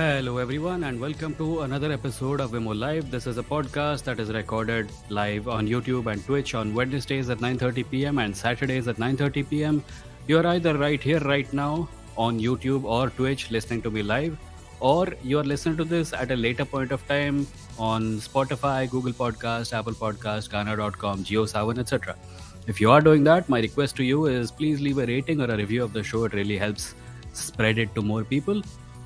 Hello, everyone, and welcome to another episode of Vimoh Live. This is a podcast that is recorded live on YouTube and Twitch on Wednesdays at 9:30 p.m. and Saturdays at 9:30 p.m. You're either right here, right now, on YouTube or Twitch, listening to me live, or you're listening to this at a later point of time on Spotify, Google Podcast, Apple Podcast, Ghana.com, JioSavan, etc. If you are doing that, my request to you is please leave a rating or a review of the show. It really helps spread it to more people.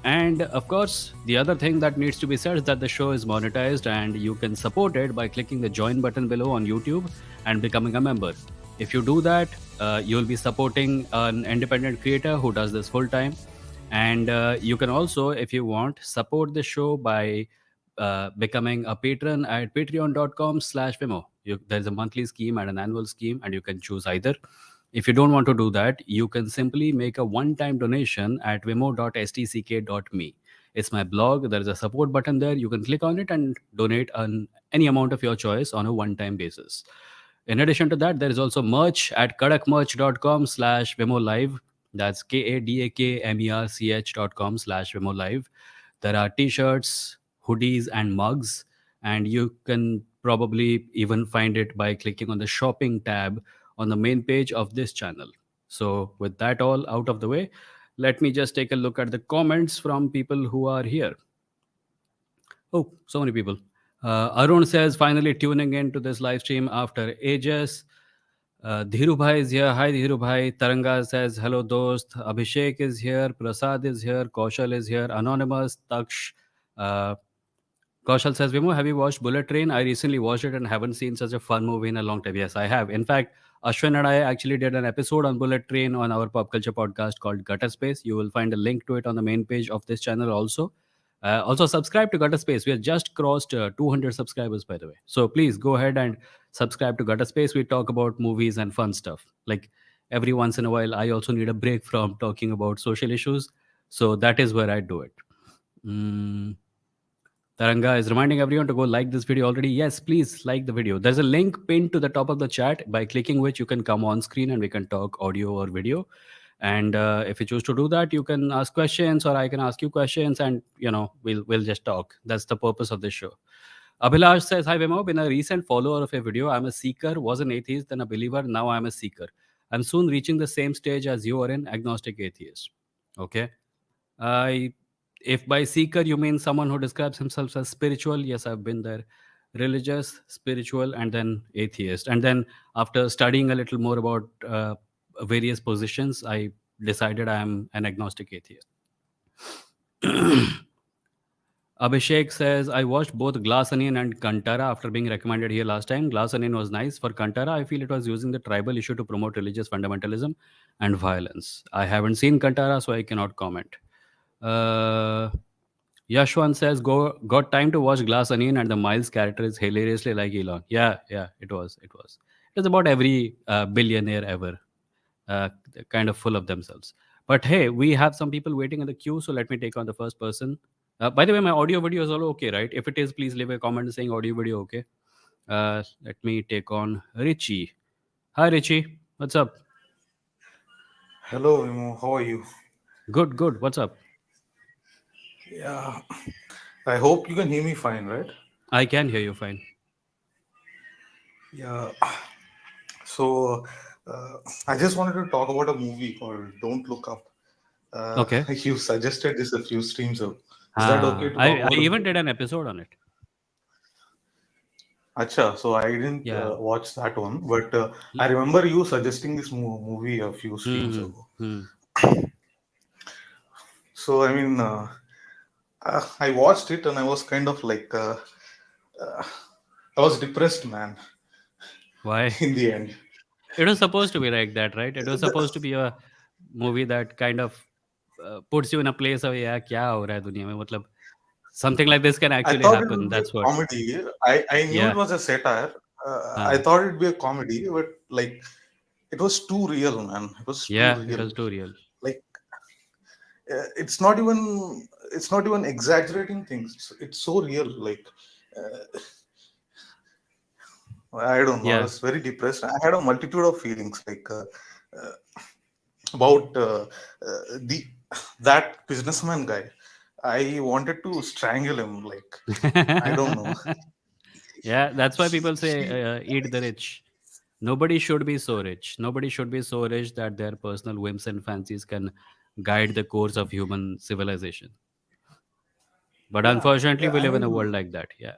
And of course, the other thing that needs to be said is that the show is monetized and you can support it by clicking the join button below on YouTube and becoming a member. If you do that, you'll be supporting an independent creator who does this full time. And you can also, if you want, support the show by becoming a patron at patreon.com/Vimo. There's a monthly scheme and an annual scheme, and you can choose either. If you don't want to do that, you can simply make a one-time donation at vimo.stck.me. It's my blog. There is a support button there. You can click on it and donate on any amount of your choice on a one-time basis. In addition to that, there is also merch at kadakmerch.com/Vimo Live. That's kadakmerch.com/Vimo Live. There are t-shirts, hoodies, and mugs, and you can probably even find it by clicking on the shopping tab on the main page of this channel. So, with that all out of the way, let me just take a look at the comments from people who are here. Oh, so many people. Arun says, finally tuning in to this live stream after ages. Dhiru Bhai is here. Hi, Dhiru Bhai. Taranga says, hello, dost. Abhishek is here. Prasad is here. Kaushal is here. Anonymous, Taksh. Uh, Kaushal says, Vimo, have you watched Bullet Train? I recently watched it and haven't seen such a fun movie in a long time. Yes, I have. In fact, Ashwin and I actually did an episode on Bullet Train on our pop culture podcast called Gutter Space. You will find a link to it on the main page of this channel also. Also, subscribe to Gutter Space. We have just crossed 200 subscribers, by the way. So please go ahead and subscribe to Gutter Space. We talk about movies and fun stuff. Like every once in a while, I also need a break from talking about social issues. So that is where I do it. Mm. Taranga is reminding everyone to go like this video already. Yes, please like the video. There's a link pinned to the top of the chat by clicking which you can come on screen and we can talk audio or video. And if you choose to do that, you can ask questions or I can ask you questions, and we'll just talk. That's the purpose of this show. Abhilash says, "Hi Vimoh, been a recent follower of a video. I'm a seeker, was an atheist, then a believer. Now I'm a seeker. I'm soon reaching the same stage as you are in agnostic atheist." Okay. I If by seeker you mean someone who describes himself as spiritual, yes, I've been there. Religious, spiritual, and then atheist. And then after studying a little more about various positions, I decided I'm an agnostic atheist. Abhishek says, I watched both Glass Onion and Kantara after being recommended here last time. Glass Onion was nice. For Kantara, I feel it was using the tribal issue to promote religious fundamentalism and violence. I haven't seen Kantara, so I cannot comment. Uh, Yashwan says, got time to watch Glass Onion, and the Miles character is hilariously like Elon. Yeah, it was. It was. It was about every billionaire ever, kind of full of themselves. But hey, we have some people waiting in the queue, so let me take on the first person. By the way, my audio video is all okay, right? If it is, please leave a comment saying audio video okay. Let me take on Richie. Hi, Richie. What's up? Hello, Vimoh. How are you? Good, good. What's up? Yeah, I hope you can hear me fine, right? I can hear you fine. Yeah. So, I just wanted to talk about a movie called Don't Look Up. Okay. You suggested this a few streams ago. Is that okay to talk I about a even movie? did an episode on it. Acha, so I didn't Yeah. watch that one, but I remember you suggesting this movie a few streams Hmm. ago. Hmm. So, I mean, I watched it and I was kind of like, uh, I was depressed, man, Why? in the end. It was supposed to be like that, right? It was supposed to be a movie that kind of puts you in a place of yeah, क्या हो रहा है दुनिया में? मतलब something like this can I actually thought it happen. would be That's a what. comedy. I knew it Yeah. was a satire. I Uh, thought it'd be a comedy, but like it was too real, man. It was too yeah. It real. was too real. Like it's not even exaggerating things. It's so real. Like I don't know. I Yeah. was very depressed. I had a multitude of feelings like about the that businessman guy. I wanted to strangle him. Like, I don't know. Yeah, that's why people say She, eat the rich. Nobody should be so rich. Nobody should be so rich that their personal whims and fancies can guide the course of human civilization. But yeah, unfortunately, yeah. we I live in a mean, world like that. Yeah.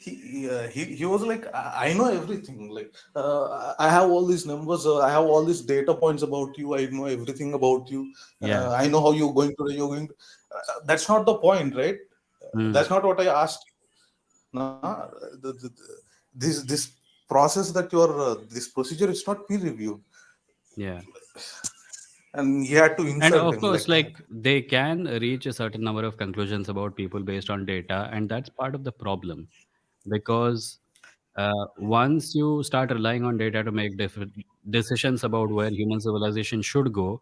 he was like, I know everything. Like, I have all these numbers. I have all these data points about you. I know everything about you. Yeah. I know how you're going to. You're going. To, that's not the point, right? Mm. That's not what I asked you. Nah, this process that you're this procedure is not peer reviewed, Yeah. and he had to And insult of him course, like that. like they can reach a certain number of conclusions about people based on data, and that's part of the problem because once you start relying on data to make different decisions about where human civilization should go,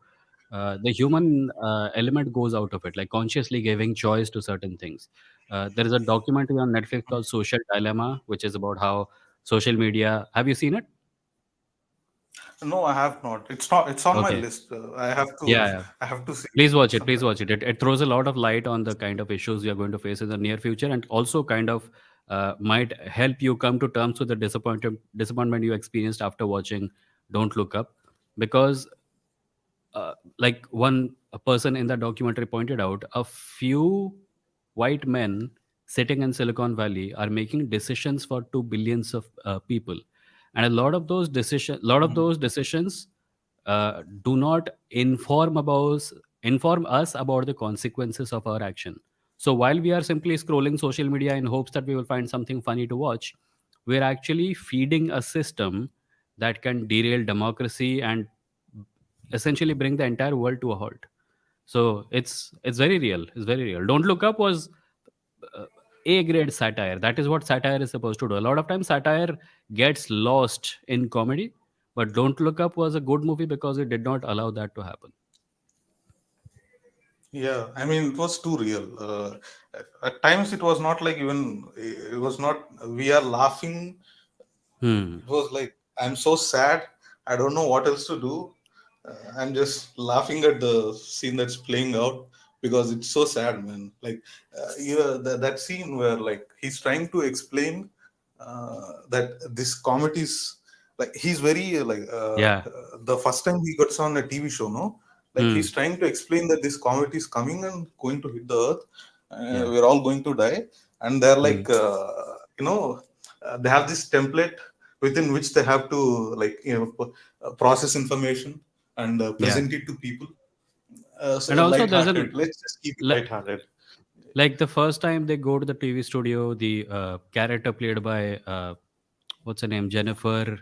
the human element goes out of it, like consciously giving choice to certain things. There is a documentary on Netflix called Social Dilemma, which is about how social media. Have you seen it? No, I have not. It's not. It's on my Okay. list. I have to. Yeah, yeah. I have to see Please watch it. Please sometime. watch it. It throws a lot of light on the kind of issues you're going to face in the near future, and also kind of might help you come to terms with the disappointment you experienced after watching Don't Look Up, because like one a person in that documentary pointed out, a few white men sitting in Silicon Valley are making decisions for 2 billions of people, and a lot of Mhm. those decisions do not inform us about the consequences of our action. So while we are simply scrolling social media in hopes that we will find something funny to watch, we're actually feeding a system that can derail democracy and essentially bring the entire world to a halt. So it's very real. It's very real. Don't Look Up was uh, A grade satire. That is what satire is supposed to do. A lot of times satire gets lost in comedy, but Don't Look Up was a good movie because it did not allow that to happen. Yeah, I mean, it was too real. At times, it was not like even. It was not. We are laughing. Hmm. It was like, I'm so sad. I don't know what else to do. I'm just laughing at the scene that's playing out because it's so sad, man. Like, yeah, that scene where like he's trying to explain that this comet is like he's very Yeah. the first time he gets on a TV show, no, like Hmm. he's trying to explain that this comet is coming and going to hit the Earth. Yeah. We're all going to die, and they're Hmm. like, they have this template within which they have to like process information and Yeah. present it to people. So And also there's light-hearted. an Let's just keep it li- light-hearted. like the first time they go to the TV studio, the character played by what's her name, Jennifer.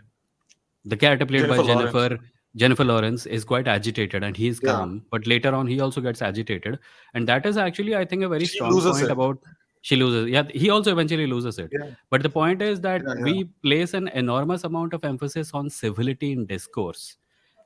The character played by Jennifer Lawrence. Jennifer Lawrence is quite agitated, and he's Yeah, calm. But later on, he also gets agitated, and that is actually, I think, a very she strong loses point it. about she loses. Yeah, he also eventually loses it. Yeah, But the point is that yeah, yeah. we place an enormous amount of emphasis on civility in discourse,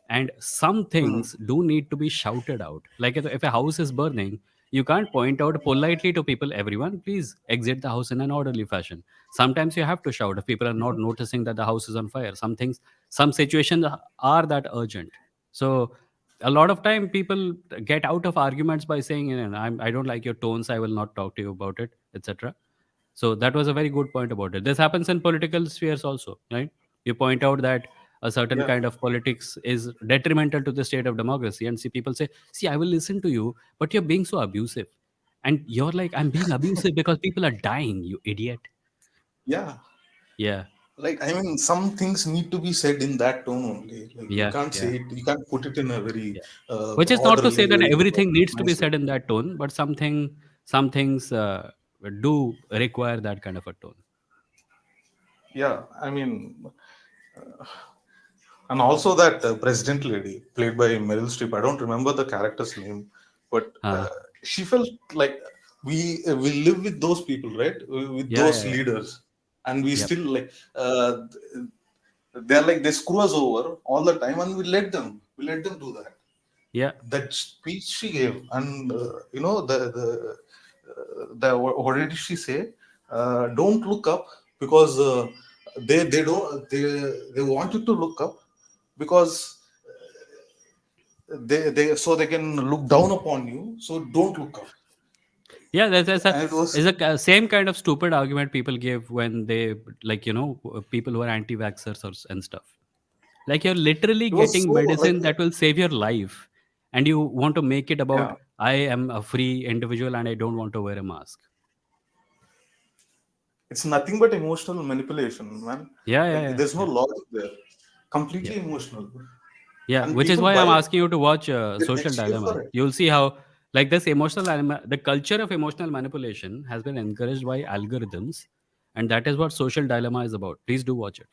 and some Hmm. things do need to be shouted out. Like if a house is burning, you can't point out politely to people, everyone please exit the house in an orderly fashion. Sometimes you have to shout if people are not Mhm. noticing that the house is on fire. Some situations are that urgent. So a lot of time people get out of arguments by saying, I don't like your tones, I will not talk to you about it, etc. So that was a very good point about it. This happens in political spheres also, right? You point out that a certain Yeah, kind of politics is detrimental to the state of democracy, and see people say, "See, I will listen to you, but you're being so abusive." And you're like, "I'm being abusive because people are dying, you idiot." yeah. Yeah, Like I mean, some things need to be said in that tone only. Like you yeah, can't yeah, say it. You can't put it in a very yeah. Which is not to say orderly that way, everything needs to be nice way. said in that tone, but some things do require that kind of a tone. Yeah, I mean, and also that president lady played by Meryl Streep. I don't remember the character's name, but Uh, she felt like we live with those people, right? With yeah, those yeah, yeah. leaders, and we Yep. still like they're like they screw us over all the time, and we let them do that. Yeah, That speech she gave, and what did she say? Don't look up because they don't they want you to look up because they so they can look down upon you. So don't look up. Yeah, And it was same kind of stupid argument people give when they, like, people who are anti-vaxxers and stuff. Like, you're literally it was getting so like medicine that will save your life, and you want to make it about, yeah, I am a free individual and I don't want to wear a mask. it's nothing but emotional manipulation, man. Yeah, yeah, Like yeah, there's no yeah, logic there. yeah. Completely emotional, Yeah, and which is people why buy I'm it. asking you to watch They Social cheer Dilemma. for it. You'll see how, like, the culture of emotional manipulation has been encouraged by algorithms, and that is what Social Dilemma is about. Please do watch it.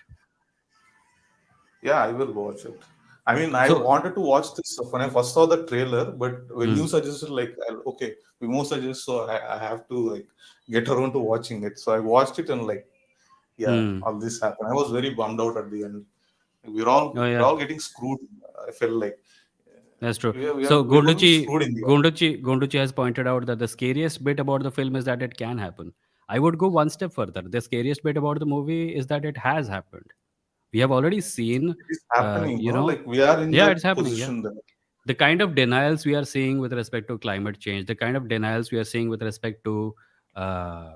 Yeah, I will watch it. I mean, I So, wanted to watch this when I first saw the trailer, but when you mm, suggested, like, okay, Vimoh suggests, so I have to like get around to watching it. So I watched it and like, yeah, mm, all this happened. I was very bummed out at the end. oh We're yeah, all getting screwed. I felt like that's true. So we're going to be Gunduchi, screwed in the end. Gunduchi has pointed out that the scariest bit about the film is that it can happen. I would go one step further. The scariest bit about the movie is that it has happened. We have already seen, It is happening, you no? know, Like we are in yeah, that it's happening. Yeah, position there. the kind of denials we are seeing with respect to climate change, the kind of denials we are seeing with respect to uh,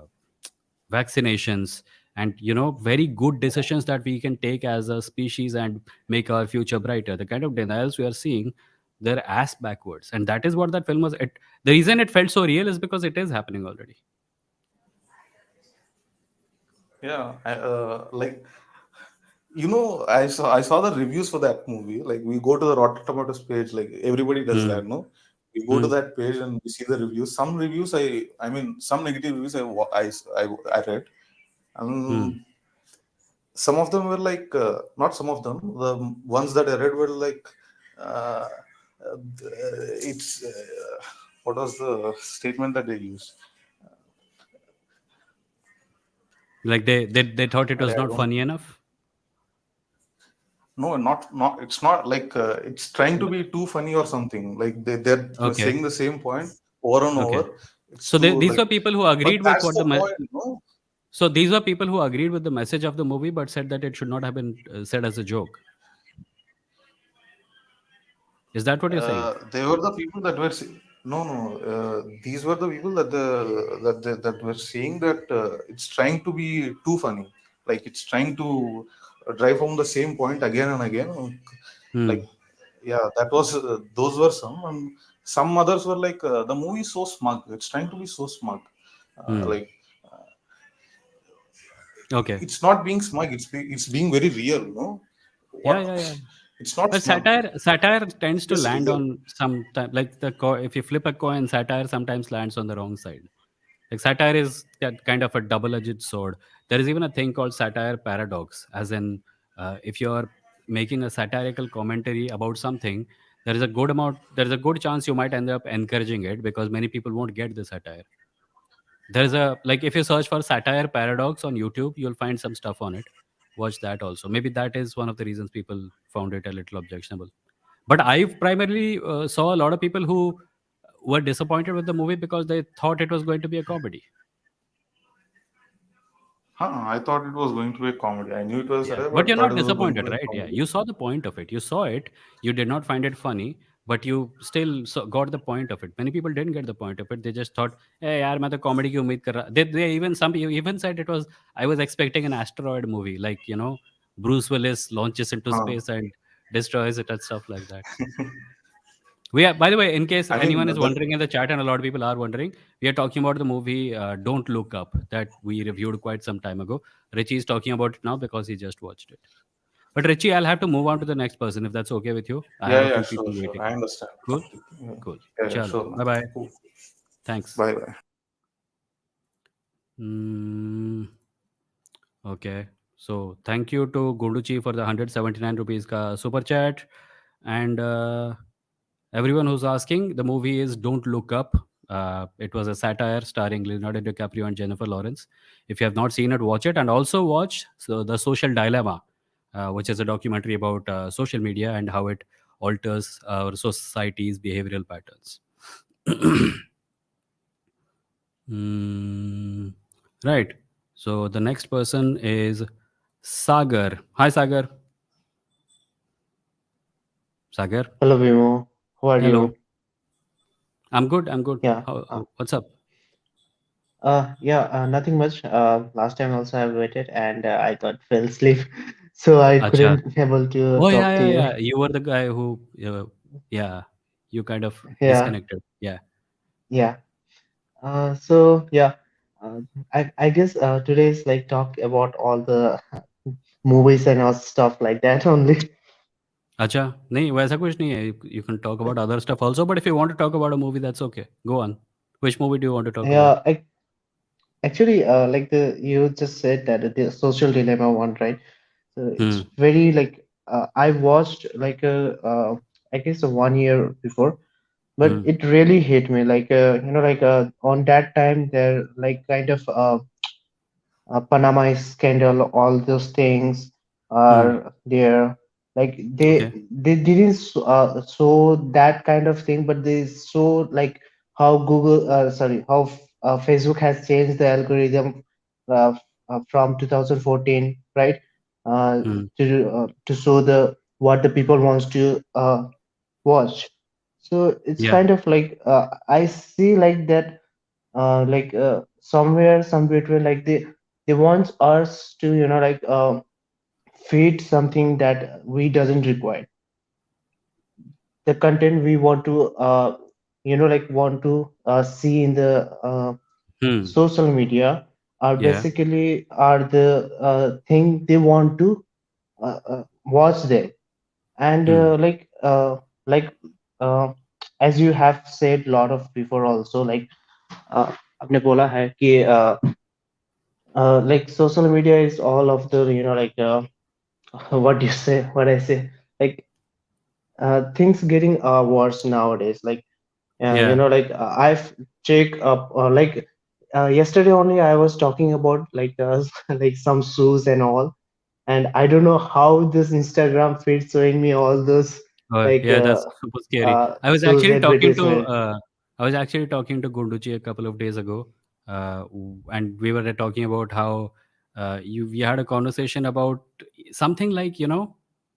vaccinations, and very good decisions that we can take as a species and make our future brighter. The kind of denials we are seeing, they're ass backwards, and that is what that film was. The reason it felt so real is because it is happening already. Yeah, like I saw the reviews for that movie. Like we go to the Rotten Tomatoes page, like everybody does Hmm. that, no? We go to Hmm. that page and we see the reviews. Some reviews, I mean, some negative reviews I read, Hmm. and some of them were like not some of them. The ones that I read were like, uh, it's what was the statement that they used? Like they thought it was I not don't. funny enough. No, not. It's not like it's trying to But- be too funny or something. Like they're okay, saying the same point over and okay. over. It's So too these like, were people who but agreed with that's what the point, no? so these were people who agreed with the message of the movie, but said that it should not have been said as a joke. Is that what you're saying? They were the people that were no, no. These were the people that were saying that it's trying to be too funny. Like it's trying to drive home the same point again and again. Hmm. Like yeah, that was those were some, and some others were like the movie is so smug. It's trying to be so smug. Hmm. Like Okay. it's not being smug. It's being very real. No, Yeah, what? yeah, yeah. It's not But smug. satire tends to Just land real. on some time, like if you flip a coin, satire sometimes lands on the wrong side. Like, satire is that kind of a double-edged sword. There is even a thing called satire paradox, as in, if you're making a satirical commentary about something, there is a good chance you might end up encouraging it because many people won't get the satire. There's a, like, if you search for satire paradox on YouTube, you'll find some stuff on it. Watch that also. Maybe that is one of the reasons people found it a little objectionable. But I primarily saw a lot of people who were disappointed with the movie because they thought it was going to be a comedy. Huh, I thought it was going to be a comedy. I knew it was Yeah, satire, but but you're thought not it was going to disappointed, be a right? Yeah, comedy. you saw the point of it. You saw it. You did not find it funny, but you still got the point of it. Many people didn't get the point of it. They just thought, "Hey, yaar, मैं तो comedy की उम्मीद कर रहा." They even some people even said it was. I was expecting an asteroid movie, like, Bruce Willis launches into Huh. space and destroys it and stuff like that. We are, by the way, in case I mean, anyone is wondering in the chat, and a lot of people are wondering, we are talking about the movie Don't Look Up that we reviewed quite some time ago. Richie is talking about it now because he just watched it. But Richie, I'll have to move on to the next person if that's okay with you. I have yeah, a yeah, few sure, people sure. waiting. I understand Cool? completely. Yeah, Cool. yeah, Chalo. sure, man. Bye bye. Cool. Thanks. Bye, bye. Mm, okay. So thank you to Gunduchi for the 179 rupees ka super chat. And everyone who's asking, the movie is Don't Look Up. It was a satire starring Leonardo DiCaprio and Jennifer Lawrence. If you have not seen it, watch it. And also watch The Social Dilemma, which is a documentary about social media and how it alters our society's behavioral patterns. Mm, right. So the next person is Sagar. Hi, Sagar. Sagar. Hello, Vimoh. How are Hello. you? I'm good. I'm good. Yeah. How, what's up? Yeah. Nothing much. Last time also I waited and I thought fell asleep, so I Acha. couldn't able to Oh, yeah, talk to yeah, you. yeah. You were the guy who, yeah, you kind of Yeah. disconnected. Yeah. Yeah. So yeah. Uh, I guess today's like talk about all the movies and all stuff like that only. Acha. नहीं वैसा कुछ नहीं है. You can talk about other stuff also, but if you want to talk about a movie, that's okay. Go on. Which movie do you want to talk about? Yeah. Actually, like the you just said that the social dilemma one, right? So Hmm. it's very like I watched like I guess 1 year before, but Hmm. it really hit me like like on that time there like kind of Panama scandal, all those things Hmm. are there. Like Okay. they didn't show that kind of thing, but they show like how how Facebook has changed the algorithm uh, from 2014, right? Hmm. To show the what the people wants to watch. So it's Yeah. kind of like I see like that somewhere some between like they want us to like feed something that we doesn't require, the content we want to like want to see in the Hmm. social media are Yeah. basically are the thing they want to watch there. And Hmm. like uh, as you have said a lot of before also like आपने बोला है कि like social media is all of the like what you say what I say like things getting worse nowadays like Yeah. like I've checked up like yesterday only I was talking about like like some shoes and all, and I don't know how this Instagram feed showing me all those Oh, like yeah, that's super scary. shoes advertisement. I was actually talking to Gunduchi a couple of days ago, and we were talking about how we had a conversation about something like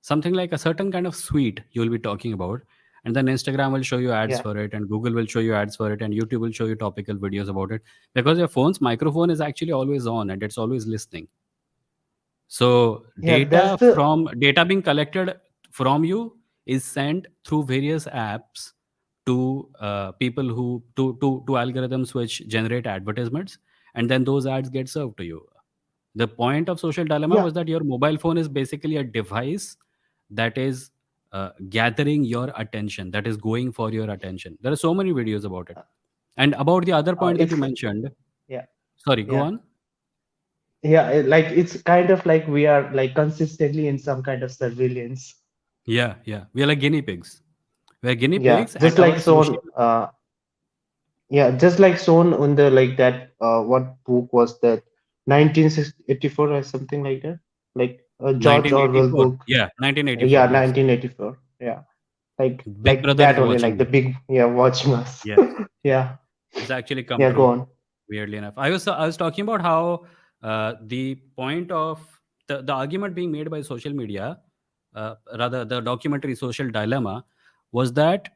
something like a certain kind of sweet you'll be talking about, and then Instagram will show you ads Yeah, for it, and Google will show you ads for it, and YouTube will show you topical videos about it because your phone's microphone is actually always on and it's always listening. So yeah, that's the data being collected from you is sent through various apps to people who to algorithms which generate advertisements, and then those ads get served to you. The point of social dilemma yeah. was that your mobile phone is basically a device that is gathering your attention, that is going for your attention. There are so many videos about it. And about the other point that It's you mentioned, yeah, sorry, go yeah, on. like it's kind of like we are like consistently in some kind of surveillance. Yeah, yeah, we are like guinea pigs. We're guinea Yeah, pigs, and just like our shown. social. Yeah, just like shown on the like that. What book was that? 1984 or something like that. Like George Orwell 1984. book. Yeah, Yeah, 1984. Yes. 1984. Yeah, Big like Brother that is only. watching Like the you. big yeah, watching us. Yes. Yeah, It's actually come yeah. Go true, on. weirdly enough. I was talking about how the point of the argument being made by social media, rather the documentary Social Dilemma, was that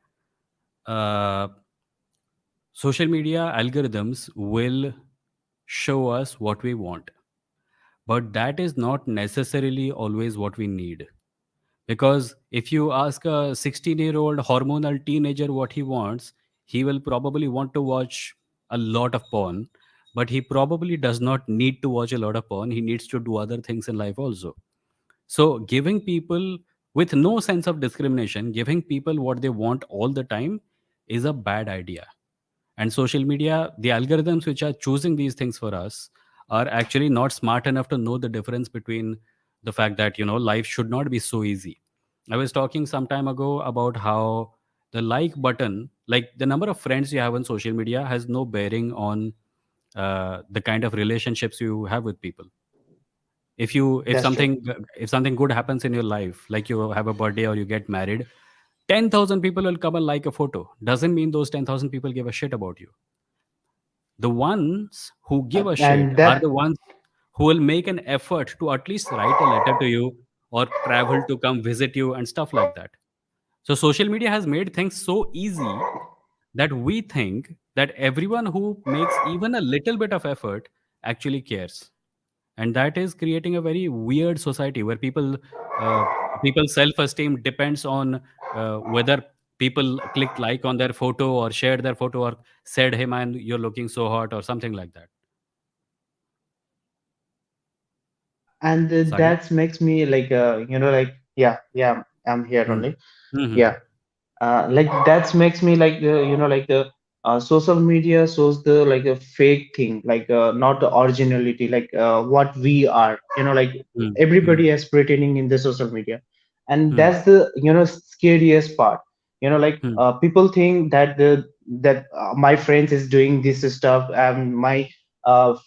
uh, social media algorithms will show us what we want, but that is not necessarily always what we need. Because if you ask a 16-year-old hormonal teenager what he wants, he will probably want to watch a lot of porn, but he probably does not need to watch a lot of porn. He needs to do other things in life also. So, giving people with no sense of discrimination, giving people what they want all the time is a bad idea. And social media, the algorithms which are choosing these things for us are actually not smart enough to know the difference between the fact that life should not be so easy. I was talking some time ago about how the like button, like the number of friends you have on social media, has no bearing on the kind of relationships you have with people. If you That's true. if something good happens in your life, like you have a birthday or you get married, 10,000 people will come and like a photo. Doesn't mean those 10,000 people give a shit about you. The ones who give a shit And are the that ones who will make an effort to at least write a letter to you or travel to come visit you and stuff like that. So social media has made things so easy that we think that everyone who makes even a little bit of effort actually cares, and that is creating a very weird society where uh, people's self-esteem depends on whether people clicked like on their photo or shared their photo or said, "Hey man, you're looking so hot," or something like that. And Sahil? that makes me like like yeah, I'm here Hmm. only. Hmm. Yeah, like that makes me like like the social media shows the like a fake thing, like not the originality, like what we are, like Hmm. Hmm. everybody is pretending in the social media. And Hmm. that's the scariest part. Like Hmm. people think that my friends is doing this stuff, and my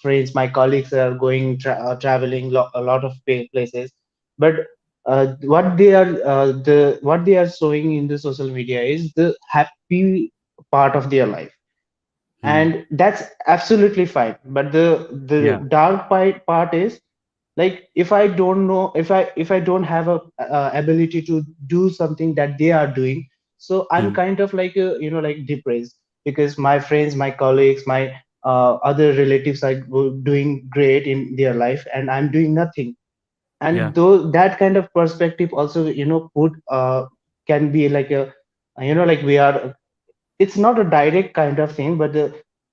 friends, my colleagues are going traveling a lot of places. But what they are showing in the social media is the happy part of their life, Hmm. and that's absolutely fine. But the Yeah. dark part is, like, if I don't have a ability to do something that they are doing, so I'm Hmm. kind of like like depressed, because my friends, my colleagues, my other relatives are doing great in their life, and I'm doing nothing. Yeah. And though that kind of perspective also put can be like a like we are, it's not a direct kind of thing, but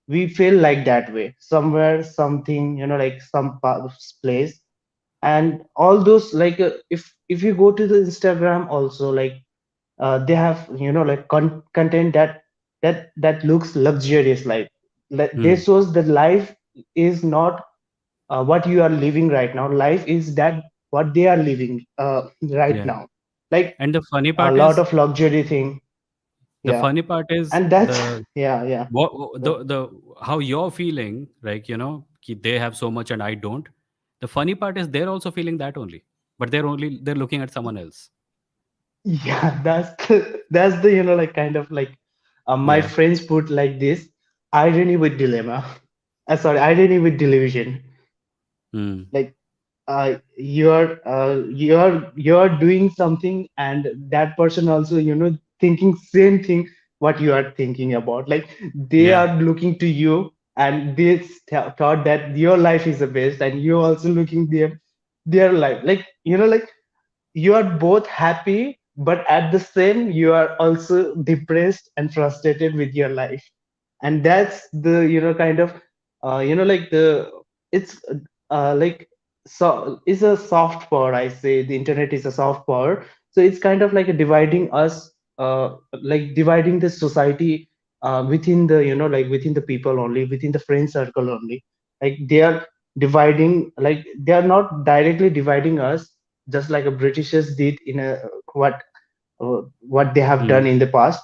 we feel like that way somewhere, something, like some place. And all those, like if you go to the Instagram also, like they have like content that looks luxurious, like they Hmm. shows that life is not what you are living right now. Life is that what they are living right Yeah. now, like And the funny a part lot is, of luxury thing. the Yeah, funny part is and that's the yeah. what Go. the how you're feeling, like, ki they have so much and I don't. The funny part is they're also feeling that only, but they're looking at someone else. Yeah, that's the like kind of like my Yeah. friends put like this: irony with dilemma. Sorry, irony with delusion. Hmm. Like you're doing something, and that person also thinking same thing what you are thinking about. Like they Yeah. are looking to you, and they thought that your life is the best, and you're also looking their life, like like you are both happy, but at the same you are also depressed and frustrated with your life. And that's the kind of like the it's like, so it's a soft power, I say. The internet is a soft power, so it's kind of like a dividing us, like dividing the society within the like within the people only, within the friend circle only. Like they are dividing, like they are not directly dividing us, just like a Britishers did in a what they have Hmm. done in the past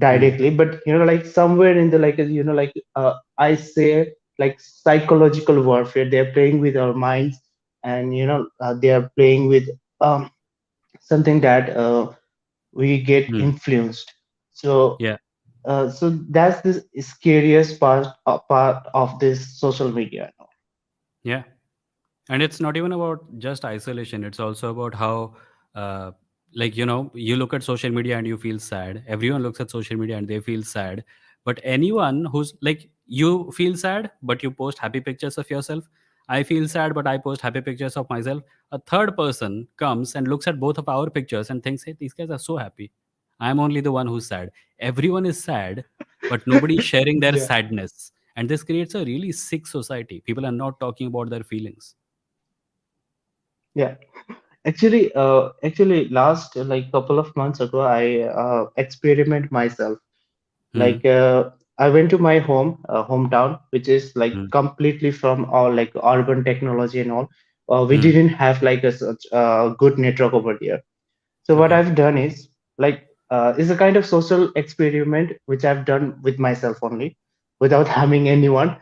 Hmm. directly. But like somewhere in the like like I say, like psychological warfare, they're playing with our minds. And they are playing with something that we get Hmm. influenced. So Yeah. so that's the scariest part of this social media. Yeah. And it's not even about just isolation, it's also about how uh, like, you look at social media and you feel sad, everyone looks at social media and they feel sad. But anyone who's like, you feel sad but you post happy pictures of yourself, I feel sad but I post happy pictures of myself, a third person comes and looks at both of our pictures and thinks, hey, these guys are so happy, I'm only the one who's sad. Everyone is sad, but nobody is sharing their Yeah, sadness, and this creates a really sick society. People are not talking about their feelings. yeah. Actually, last like couple of months ago, I experiment myself. Hmm. Like I went to my hometown, which is like Mm, completely from all like urban technology and all. We mm, didn't have like a such good network over there. So what okay. I've done is, like is a kind of social experiment which I've done with myself only, without having anyone.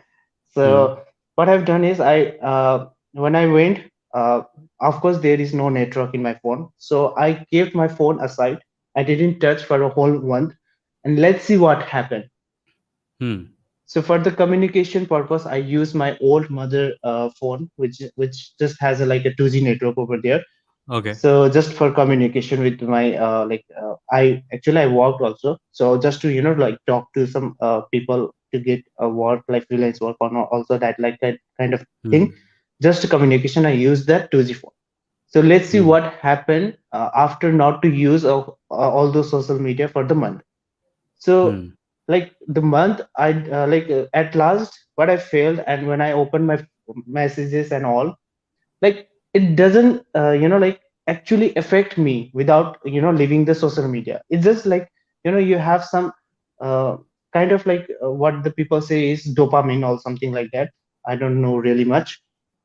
Mm, So what I've done is, when I went, of course there is no network in my phone, so I kept my phone aside. I didn't touch for a whole month, and let's see what happened. hmm, So for the communication purpose, I use my old mother phone, which just has a, like a 2G network over there. Okay. So just for communication with my I actually I worked also, so just to like talk to some people to get a work like freelance work on also that like that kind of Hmm. thing. Just communication, I use that 2G phone. So let's see Hmm. what happened after not to use all those social media for the month. So Hmm. like the month I at last what I failed, and when I opened my messages and all, like it doesn't actually affect me without leaving the social media. It's just like you have some uh, kind of like what the people say is dopamine or something like that. I don't know really much,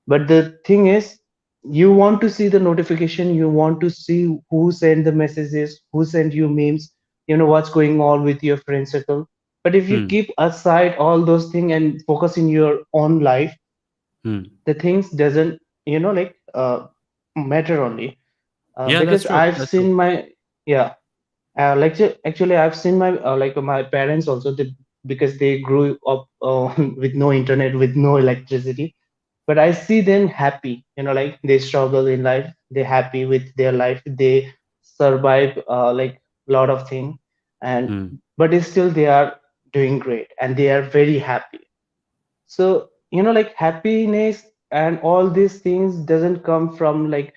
but the thing is, you want to see the notification, you want to see who sent the messages, who sent you memes, what's going on with your friend circle. But if you Hmm. keep aside all those things and focus in your own life, Hmm. the things doesn't matter only, Yeah, that's because true. I've That's true. seen my, yeah, actually I've seen my my parents also, because they grew up with no internet, with no electricity, but I see them happy, like they struggle in life, they're happy with their life, they survive like a lot of things, and Hmm. but it's still they are doing great and they are very happy. So like happiness and all these things doesn't come from like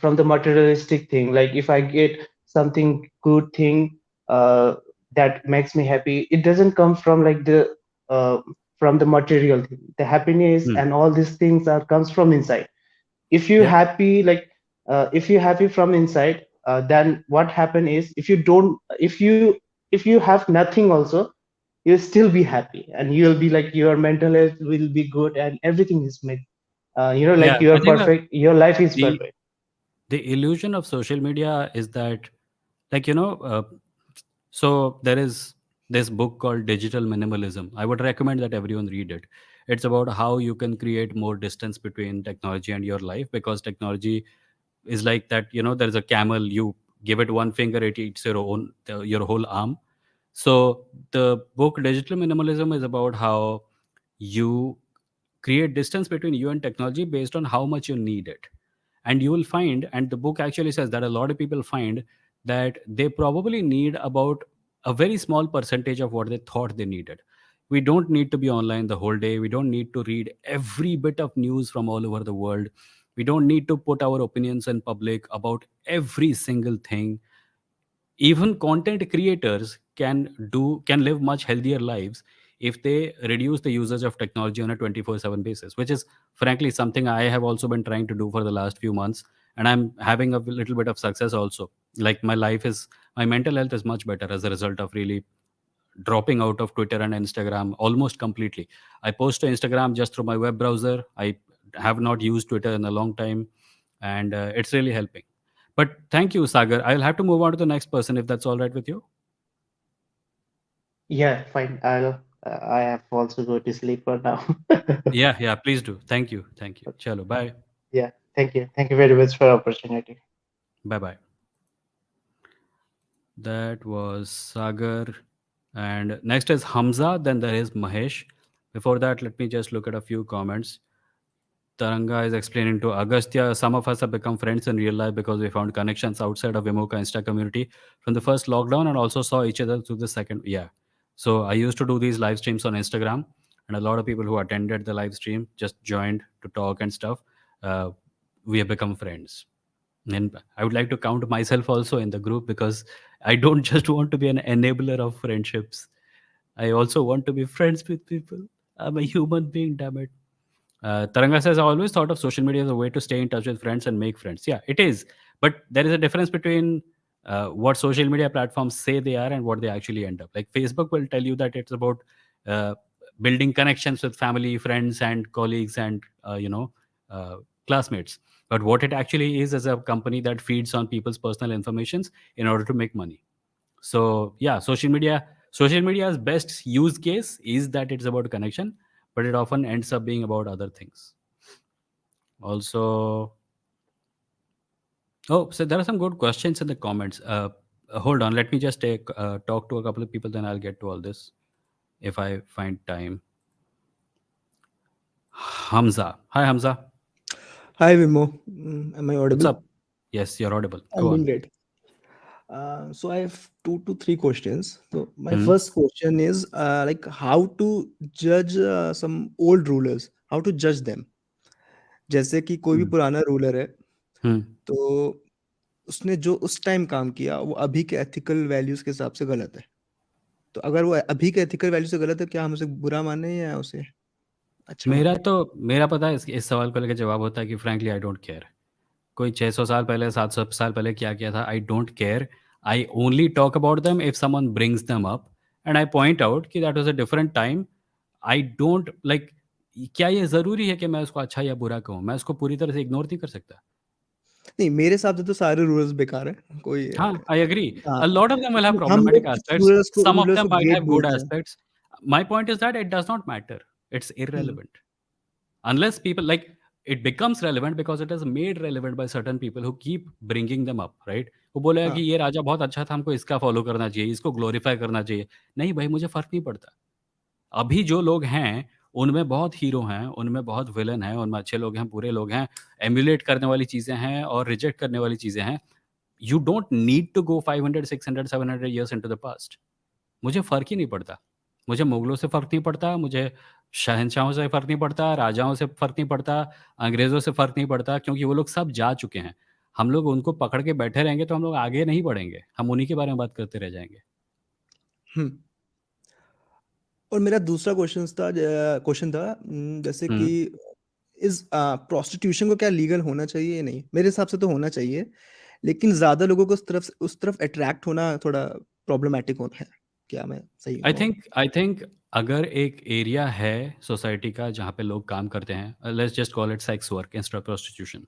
from the materialistic thing. Like if I get something good thing uh, that makes me happy, it doesn't come uh, from the material thing. The happiness Hmm. and all these things are comes from inside. If you Yeah. happy like if you happy from inside, then what happen is, if you have nothing also, you'll still be happy, and you'll be like your mental health will be good and everything is made, Yeah. like you're I think perfect, your life is the perfect. the illusion of social media is that, like, so there is this book called Digital Minimalism. I would recommend that everyone read it. It's about how you can create more distance between technology and your life, because technology is like that. There is a camel. You give it one finger, it eats your whole arm. So the book Digital Minimalism is about how you create distance between you and technology based on how much you need it. And you will find, and the book actually says that a lot of people find that they probably need about a very small percentage of what they thought they needed. We don't need to be online the whole day. We don't need to read every bit of news from all over the world. We don't need to put our opinions in public about every single thing. Even content creators can live much healthier lives if they reduce the usage of technology on a 24/7 basis, which is frankly something I have also been trying to do for the last few months, and I'm having a little bit of success also. Like my mental health is much better as a result of really dropping out of Twitter and Instagram almost completely. I post to Instagram just through my web browser. I have not used Twitter in a long time, and it's really helping. But thank you, Sagar. I'll have to move on to the next person if that's all right with you. Yeah, fine. I have also go to sleep for now. Yeah, yeah, please do. Thank you. Thank you. Chalo, bye. Yeah, thank you very much for opportunity. Bye bye. That was Sagar. And next is Hamza, then there is Mahesh. Before that, let me just look at a few comments. Taranga is explaining to Agastya, some of us have become friends in real life because we found connections outside of Vimoh Insta community from the first lockdown and also saw each other through the second. Yeah. So I used to do these live streams on Instagram, and a lot of people who attended the live stream just joined to talk and stuff. Uh, we have become friends. And I would like to count myself also in the group, because I don't just want to be an enabler of friendships. I also want to be friends with people. I'm a human being, damn it. Taranga says, I always thought of social media as a way to stay in touch with friends and make friends. Yeah, it is. But there is a difference between what social media platforms say they are and what they actually end up. Like Facebook will tell you that it's about uh, building connections with family, friends, and colleagues and, uh, classmates. But what it actually is a company that feeds on people's personal informations in order to make money. So yeah, social media's best use case is that it's about connection, but it often ends up being about other things also. Oh, so there are some good questions in the comments. Hold on, let me just talk to a couple of people, then I'll get to all this if I find time. Hamza, hi Hamza. Hi Vimoh, am I What's audible? up? Yes, you're audible. I'm Go doing on. great. So I have 2 to 3 questions. So my Hmm. first question is like how to judge some old rulers, how to judge them. जैसे कि कोई भी Hmm. पुराना ruler है, Hmm. तो उसने जो उस टाइम काम किया वो अभी के एथिकल वैल्यूज के हिसाब से गलत है। तो अगर वो अभी के एथिकल वैल्यू से गलत है, क्या हम उसे बुरा माने या उसे अच्छा मेरा माने? तो मेरा पता है इस सवाल को लेकर जवाब होता है कि फ्रैंकली आई डोंट केयर। कोई 600 साल पहले, 700 साल पहले क्या किया था, I don't care. I only talk about them if someone brings them up and I point out कि that was a different time. I don't like, क्या ये ज़रूरी है कि मैं उसको अच्छा या बुरा कहूँ? मैं उसको पूरी तरह से इग्नोर नहीं कर सकता। नहीं, मेरे हिसाब से तो सारे रूलर्स बेकार हैं। कोई हाँ, I agree. हाँ, A lot of them will have लेकिन हम problematic लोग कुछ aspects. रूलर्स को Some of them might great have good बोलते हैं। aspects. My point is that it does not matter. It's hmm, irrelevant. Unless people like, it becomes relevant because it is made relevant by certain people who keep bringing them up, right? वो बोलेगा कि हाँ, ये राजा बहुत अच्छा था, हमको इसका फॉलो करना चाहिए, इसको ग्लोरीफाई करना चाहिए। नहीं भाई, मुझे फ़र्क नहीं पड़ता। अभी जो लोग हैं, उनमें बहुत हीरो हैं, उनमें बहुत विलेन हैं, उनमें अच्छे लोग हैं, बुरे लोग हैं, एमुलेट करने वाली चीज़ें हैं और रिजेक्ट करने वाली चीज़ें हैं। You don't need to go 500, 600, 700 years into the past. मुझे फ़र्क ही नहीं पड़ता। मुझे मुगलों से फ़र्क नहीं पड़ता, मुझे शहंशाहों से फ़र्क नहीं पड़ता, राजाओं से फ़र्क नहीं पड़ता, अंग्रेज़ों से फ़र्क नहीं पड़ता, क्योंकि वो लोग सब जा चुके हैं। हम लोग उनको पकड़ के बैठे रहेंगे तो हम लोग आगे नहीं बढ़ेंगे। हम उन्हीं के बारे में बात करते रह जाएँगे। हुँ। और मेरा दूसरा क्वेश्चन था जैसे हुँ। कि प्रोस्टिट्यूशन को क्या लीगल होना चाहिए या नहीं? मेरे हिसाब से तो होना चाहिए, लेकिन ज़्यादा लोगों को उस तरफ अट्रैक्ट होना थोड़ा प्रॉब्लमैटिक होता है। क्या मैं सही आई हूँ? थिंक आई थिंक अगर एक एरिया है सोसाइटी का जहाँ पे लोग काम करते हैं, let's just call it sex work instead of prostitution, hmm,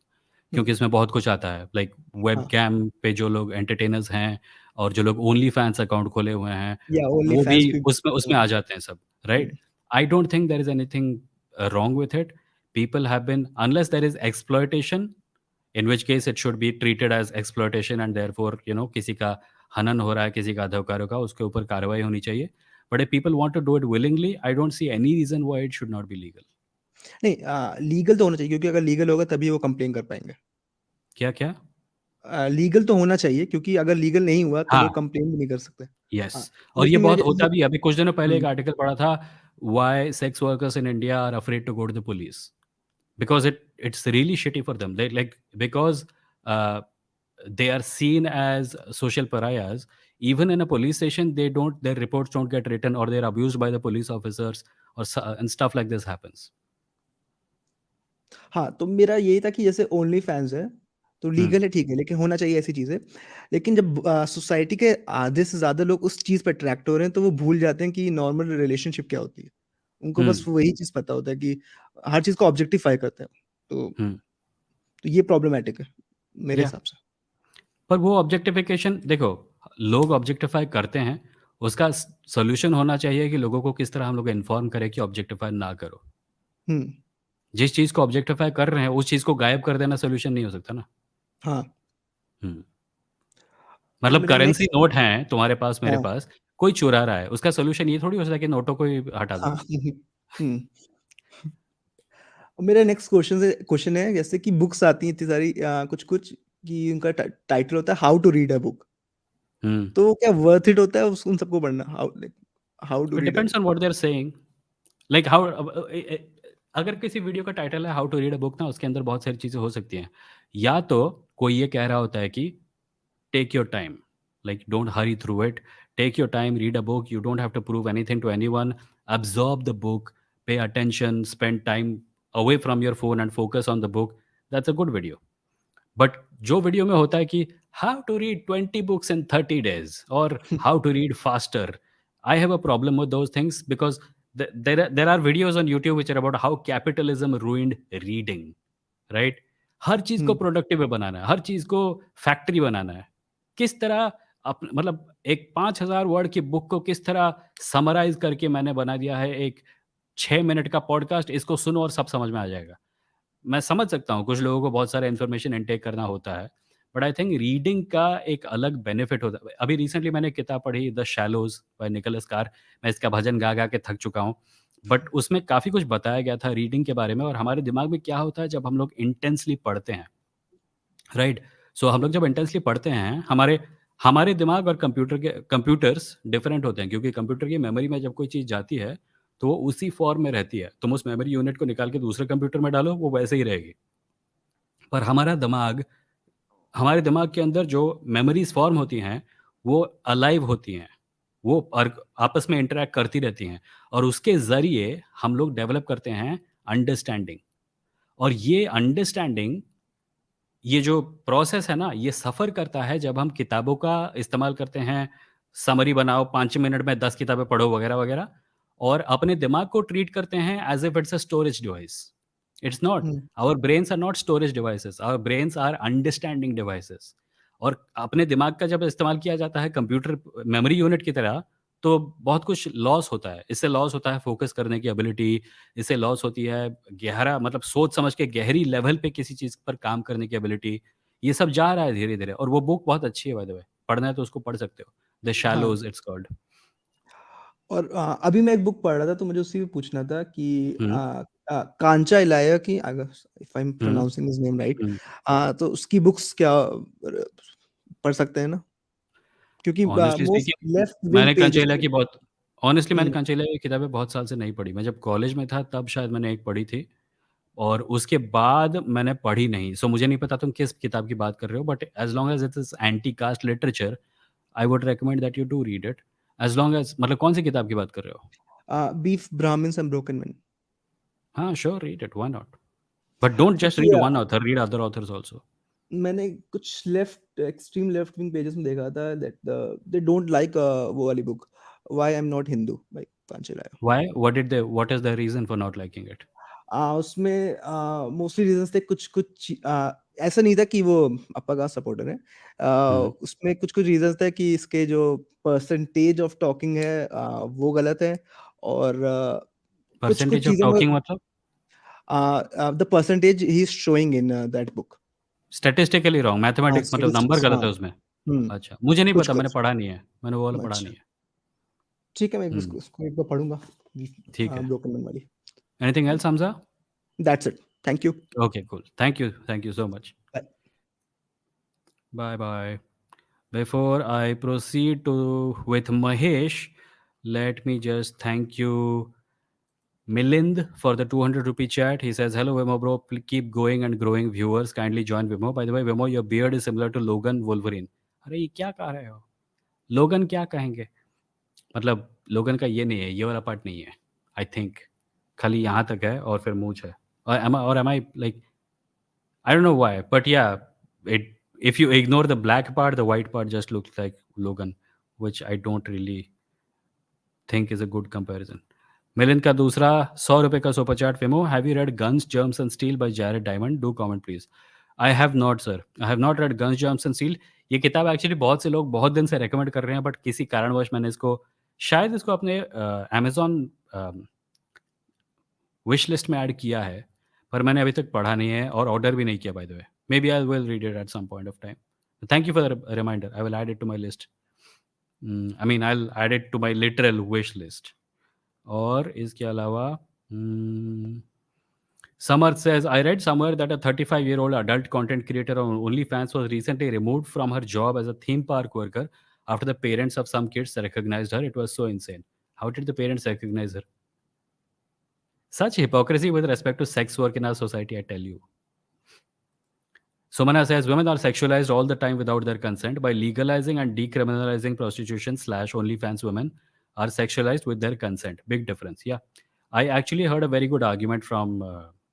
क्योंकि इसमें बहुत कुछ आता है, लाइक हाँ, वेबकैम पे जो लोग एंटरटेनर्स हैं और जो लोग ओनली फैंस अकाउंट खोले हुए हैं, या ओनली वो भी फैन्स भी उसमें उसमें आ जाते हैं सब, hmm, right? I don't think there is anything wrong with it. People have been, unless there is exploitation, in which case it should be treated as exploitation and therefore किसी का हनन हो रहा है, किसी का अधिकारों का, उसके ऊपर कार्रवाई होनी चाहिए। But if people want to do it willingly, I don't see any reason why it should not be legal। नहीं लीगल तो होना चाहिए क्योंकि अगर लीगल होगा तभी वो कंप्लेन कर पाएँगे। क्या क्या? लीगल तो होना चाहिए क्योंकि अगर लीगल नहीं हुआ तो हाँ। वो कंप्लेन भी नहीं कर सकते। यस। हाँ, और ये लेकिन मैं बहुत होता भी है। अभी कुछ दिनों पहले एक हुँ, आर्टिकल पढ़ा था, why sex workers in India are afraid to go to the police, because it's really shitty for them, they like, because uh, they are seen as social pariahs. Even in a police station, they don't, their reports don't get written, or they're abused by the police officers, or and stuff like this happens। हाँ, तो मेरा यही था कि जैसे only fans है, तो Hmm. Legal है ठीक है, लेकिन होना चाहिए ऐसी चीज़ें। लेकिन जब सोसाइटी के आधे से ज़्यादा लोग उस चीज़ पे अट्रैक्ट हो रहे हैं, तो वो भूल जाते हैं कि नॉर्मल रिलेशनशिप क्या होती है। उनको बस Hmm. वही चीज़ पता होता है कि हर चीज़ को ऑब्जेक्टिफाई करते हैं। तो Hmm. तो ये प्रॉब्लमैटिक है, मेरे या, हिसाब से। पर वो ऑब्जेक्टिफिकेशन देखो, लोग ऑब्जेक्टिफाई करते हैं, उसका सोल्यूशन होना चाहिए कि लोगों को किस तरह हम लोग इन्फॉर्म करें कि ऑब्जेक्टिफाई ना करो। हुँ, जिस चीज़ को ऑब्जेक्टिफाई कर रहे हैं, उस चीज़ को गायब कर देना सोल्यूशन नहीं हो सकता ना। हाँ, हम्म। और मतलब मेरा करेंसी नेक्स्ट नोट हैं तुम्हारे पास, मेरे हाँ, पास, कोई चुरा रहा है, उसका सॉल्यूशन ये थोड़ी हो सकता है कि नोटों को ही हटा दो। हाँ, हुँ। और मेरा नेक्स्ट क्वेश्चन है जैसे कि बुक्स आती हैं इतनी सारी कुछ-कुछ कि उनका टाइटल होता है how to read a book. Hmm. तो क्या वर्थ इट होता है उन सबको पढ़ना? How to it read a depends on what they are saying. Like how, अगर किसी वीडियो का टाइटल है how to read a book ना, उसके अंदर बहुत सारी चीज़ें हो सकती हैं। या तो कोई ये कह रहा होता है कि take your time, like don't hurry through it, take your time, read a book, you don't have to prove anything to anyone, absorb the book, pay attention, spend time away from your phone and focus on the book, that's a good video। But जो video में होता है कि how to read 20 books in 30 days और how to read faster, I have a problem with those things because there are videos on YouTube which are about how capitalism ruined reading, right? हर चीज़ को hmm, productive बनाना है, हर चीज़ को factory बनाना है। किस तरह मतलब एक 5,000 वर्ड की बुक को किस तरह समराइज करके मैंने बना दिया है एक 6 मिनट का पॉडकास्ट, इसको सुनो और सब समझ में आ जाएगा। मैं समझ सकता हूँ कुछ लोगों को बहुत सारा इन्फॉर्मेशन इनटेक करना होता है, बट आई थिंक रीडिंग का एक अलग बेनिफिट होता है। अभी रिसेंटली मैंने एक किताब पढ़ी, the Shallows by Nicholas Carr. मैं इसका भजन गा गा के थक चुका हूँ, बट उसमें काफ़ी कुछ बताया गया था रीडिंग के बारे में और हमारे दिमाग में क्या होता है जब हम लोग इंटेंसली पढ़ते हैं, राइट? सो हम लोग जब इंटेंसली पढ़ते हैं, हमारे हमारे दिमाग और कंप्यूटर्स डिफरेंट होते हैं, क्योंकि कंप्यूटर की मेमोरी में जब कोई चीज़ जाती है, तो वो उसी फॉर्म में रहती है। तुम उस मेमोरी यूनिट को निकाल के दूसरे कंप्यूटर में डालो, वो वैसे ही रहेगी। पर हमारे दिमाग के अंदर जो मेमोरीज़ फ़ॉर्म होती हैं, वो अलाइव होती हैं। वो आपस में इंटरैक्ट करती रहती हैं, और उसके ज़रिए हम लोग डेवलप करते हैं अंडरस्टैंडिंग। और ये अंडरस्टैंडिंग, ये जो प्रोसेस है ना, ये सफ़र करता है जब हम किताबों का इस्तेमाल करते हैं, समरी बनाओ, 5 मिनट में 10 किताबें पढ़ो वगैरह, वगैरह, और अपने दिमाग को ट्रीट करते हैं as if it's a storage device. It's not, hmm, our brains are not storage devices, our brains are understanding devices. और अपने दिमाग का जब इस्तेमाल किया जाता है कंप्यूटर मेमोरी यूनिट की तरह, तो बहुत कुछ लॉस होता है। इससे लॉस होता है फ़ोकस करने की एबिलिटी, इससे लॉस होती है गहरा, मतलब सोच समझ के गहरी लेवल पे किसी चीज़ पर काम करने की एबिलिटी। ये सब जा रहा है धीरे-धीरे, और वो बुक बहुत अच्छी है बाय द वे। पढ़ना है तो उसको पढ़ सकते हो। द हाँ। शैलोज़ इट्स कॉल्ड। और अभी मैं एक बुक पढ़ रहा था, तो मुझे उसी पे पूछना था कि हुँ, कांचा इलाया की, अगर if I am hmm, pronouncing his name right, hmm. तो उसकी बुक्स क्या पढ़ सकते हैं ना? क्योंकि honestly most speaking, left wing pages पे। मैंने हुँ। कंचेला की किताबें बहुत साल से नहीं पढ़ी। मैं जब कॉलेज में था तब शायद मैंने एक पढ़ी थी, और उसके बाद मैंने पढ़ी नहीं। सो मुझे नहीं पता तुम किस किताब की बात कर रहे हो, but as long as it is anti caste literature, I would recommend that you do read it. As long as, मतलब कौन-सी किताब की बात कर रहे हो? Beef Brahmins and broken men. हाँ, sure, read it, why not? But don't just क्योंकि read one author, read other authors also. मैंने कुछ एक्सट्रीम लेफ्ट विंग पेजेस में देखा था दैट दे डोंट लाइक वो वाली book, why I am not Hindu by Kancha Ilaiah. Why? What is the reason for not liking it? उसमें mostly reasons थे, कुछ ऐसा नहीं था कि वो अप्पा का सपोर्टर है। हुँ। उसमें कुछ-कुछ रीज़न्स थे कि इसके जो परसेंटेज ऑफ टॉकिंग है वो गलत है, और कुछ-कुछ परसेंटेज ऑफ चीज़ें में टॉकिंग मतलब? The percentage he is showing in that book. Statistically wrong, हाँ, मैथमेटिक्स मतलब नंबर स्टैटिस्टिक्स, हाँ। गलत है उसमें? हुँ, अच्छा, मुझे नहीं पता, मैंने कुछ-कुछ। पढ़ा नहीं है। मैंने वो वाला पढ़ा अच्छा, नहीं है। ठीक है, मैं हुँ, उसको एक बार पढ़ूँगा, ठीक है। ब्रोकन मैन वाली। Anything else Hamza? That's it, thank you, okay, cool. Thank you so much. Bye. Bye bye. Before I proceed to with Mahesh, let me just thank you, Milind, for the 200 rupee chat. He says, "Hello, Vimo bro. Keep going and growing. Viewers, kindly join Vimo. By the way, Vimo, your beard is similar to Logan Wolverine." अरे ये क्या कह रहे हो? लोगन क्या कहेंगे? मतलब लोगन का ये नहीं है, ये वाला पार्ट नहीं है। आई थिंक खाली यहाँ तक है और फिर मूंछ है। और am I like, I don't know why, but yeah, it if you ignore the black part, the white part just looks like Logan, which I don't really think is a good comparison. Milind का दूसरा ₹100 का super chat. फिमो, have you read guns germs and steel by Jared Diamond? Do comment please. I have not sir, I have not read guns germs and steel. ये किताब actually बहुत से लोग बहुत दिन से रेकमेंड कर रहे हैं, बट किसी कारणवश मैंने इसको, शायद इसको अपने अमेजोन विश लिस्ट में ऐड किया है, पर मैंने अभी तक पढ़ा नहीं है और ऑर्डर भी नहीं किया by the way. Maybe I will read it at some point of time. Thank you for the reminder, I will add it to my list. I mean I will add it to my literal wish list. और इसके अलावा Samarth says, I read somewhere that a 35-year-old adult content creator on OnlyFans was recently removed from her job as a theme park worker after the parents of some kids recognized her. It was so insane. How did the parents recognize her? Such hypocrisy with respect to sex work in our society, I tell you. Sumana says, women are sexualized all the time without their consent. By legalizing and decriminalizing prostitution slash OnlyFans, women are sexualized with their consent. Big difference. Yeah. I actually heard a very good argument from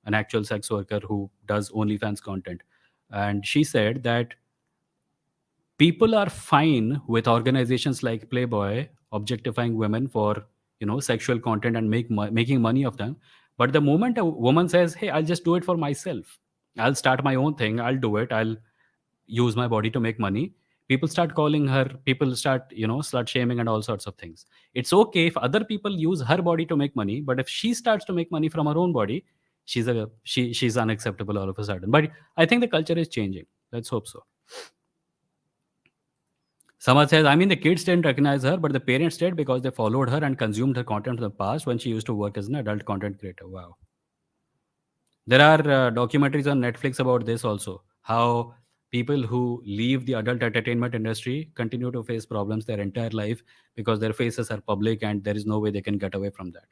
an actual sex worker who does OnlyFans content. And she said that people are fine with organizations like Playboy objectifying women for, sexual content and making money of them. But the moment a woman says, hey, I'll just do it for myself, I'll start my own thing, I'll do it, I'll use my body to make money, people start calling her, people start, slut shaming and all sorts of things. It's okay if other people use her body to make money, but if she starts to make money from her own body, she's unacceptable all of a sudden. But I think the culture is changing. Let's hope so. Someone says, I mean, the kids didn't recognize her, but the parents did because they followed her and consumed her content in the past when she used to work as an adult content creator. Wow. There are documentaries on Netflix about this also. How People who leave the adult entertainment industry continue to face problems their entire life because their faces are public and there is no way they can get away from that.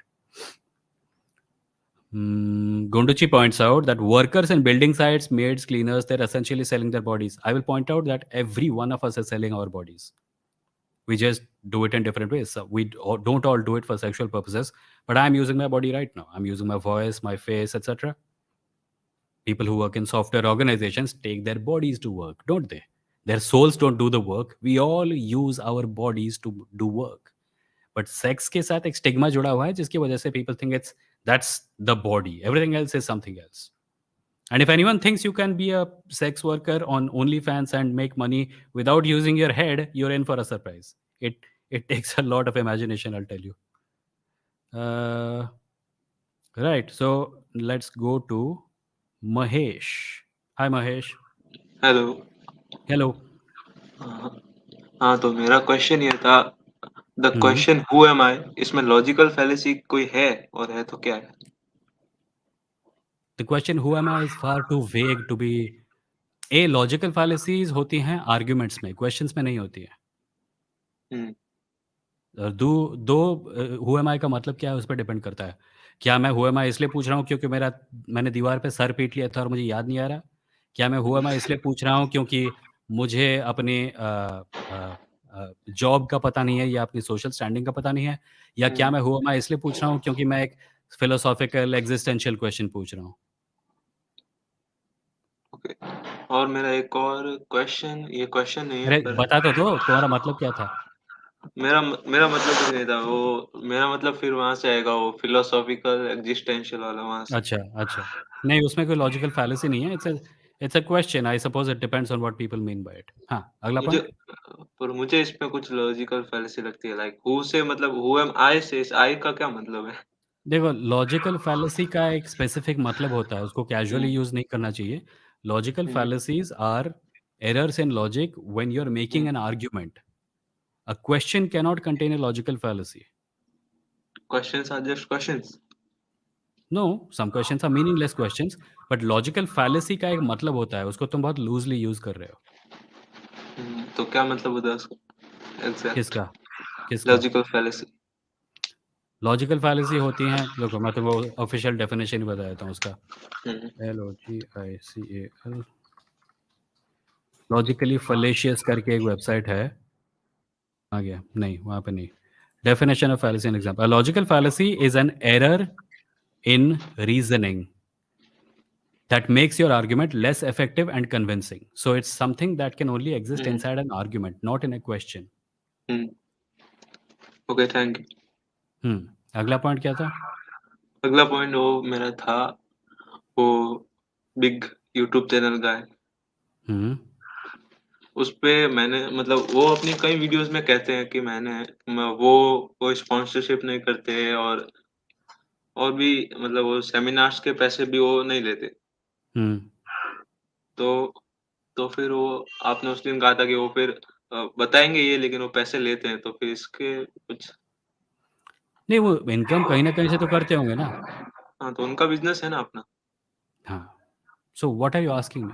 Gunduchi points out that workers in building sites, maids, cleaners, they're essentially selling their bodies. I will point out that every one of us is selling our bodies. We just do it in different ways. So don't all do it for sexual purposes, but I'm using my body right now. I'm using my voice, my face, etc. People who work in software organizations take their bodies to work, don't they? Their souls don't do the work. We all use our bodies to do work. But sex के साथ एक stigma जुड़ा हुआ है जिसकी वजह से people think it's that's the body. Everything else is something else. And if anyone thinks you can be a sex worker on OnlyFans and make money without using your head, you're in for a surprise. It takes a lot of imagination, I'll tell you. Uh, right. So let's go to Mahesh. Hi, Mahesh. Hello. Hello. हाँ हाँ, तो मेरा question ये था, the Hmm. Question who am I, इसमें logical fallacy कोई है, और है तो क्या है? The question who am I is far too vague to be. Logical fallacies होती हैं आर्ग्यूमेंट्स में, क्वेश्चंस में नहीं होती है। हुँ, दो दो हु एम आई का मतलब क्या है उस पर डिपेंड करता है। क्या मैं हु एम आई इसलिए पूछ रहा हूँ क्योंकि मैंने दीवार पे सर पीट लिया था और मुझे याद नहीं आ रहा? क्या मैं हु एम आई इसलिए पूछ रहा हूँ क्योंकि मुझे अपने जॉब का पता नहीं है या अपनी सोशल स्टैंडिंग का पता नहीं है? या क्या हुँ, मैं हु एम आई इसलिए पूछ रहा हूँ क्योंकि मैं एक फिलोसॉफिकल एक्जिस्टेंशियल क्वेश्चन पूछ रहा हूँ? ओके। और मेरा एक और क्वेश्चन, ये क्वेश्चन नहीं है अरे पर बता तो दो, तुम्हारा मतलब क्या था? मेरा मतलब कुछ नहीं था, वो मेरा मतलब फिर वहाँ से आएगा, वो फिलोसॉफिकल एक्जिस्टेंशियल वाला वहाँ से। अच्छा, अच्छा। नहीं, उसमें कोई लॉजिकल फैलेसी नहीं है। It's a question. I suppose it depends on what people mean by it. हाँ, अगला मुझे पॉइंट? पर मुझे इसमें कुछ लॉजिकल फैलेसी लगती है, लाइक हू से मतलब हू एम आई से इस आई का क्या मतलब है? देखो, लॉजिकल फैलेसी का एक स्पेसिफिक मतलब होता है, उसको कैजुअली हुँ, यूज़ नहीं करना चाहिए। Logical hmm, fallacies are errors in logic when you are making hmm. An argument. A question cannot contain a logical fallacy. Questions are just questions. No, some questions are meaningless questions, but logical fallacy का एक मतलब होता है, उसको तुम बहुत लूज़ली use कर रहे हो। तो क्या मतलब होता है उसका एग्ज़ैक्ट? किसका? किसका? Logical fallacy. लॉजिकल फैलेसी होती हैं, देखो मैं तुमको ऑफिशियल डेफिनेशन ही बता देता हूँ उसका। हुँ, LOGICAL, लॉजिकली फलेशियस करके एक वेबसाइट है। आ गया? नहीं, वहाँ पे नहीं। Definition of fallacy an example, a logical fallacy is an error in reasoning that makes your argument less effective and convincing. So it's something that can only exist hmm, inside an argument, not in a question. Hmm. Okay, thank you. अगला point क्या था? अगला point वो मेरा था, वो big YouTube channel का है। हम्म उसपे मैंने मतलब वो अपनी कई वीडियोज़ में कहते हैं कि वो स्पॉन्सरशिप नहीं करते, और भी मतलब वो सेमिनार्स के पैसे भी वो नहीं लेते। हम्म तो फिर वो आपने उस दिन कहा था कि वो फिर बताएँगे ये, लेकिन वो पैसे लेते हैं, तो फिर इसके कुछ। नहीं, वो इनकम कहीं ना कहीं से तो करते होंगे ना। हाँ, तो उनका बिज़नेस है ना अपना। हाँ, so what are you asking me?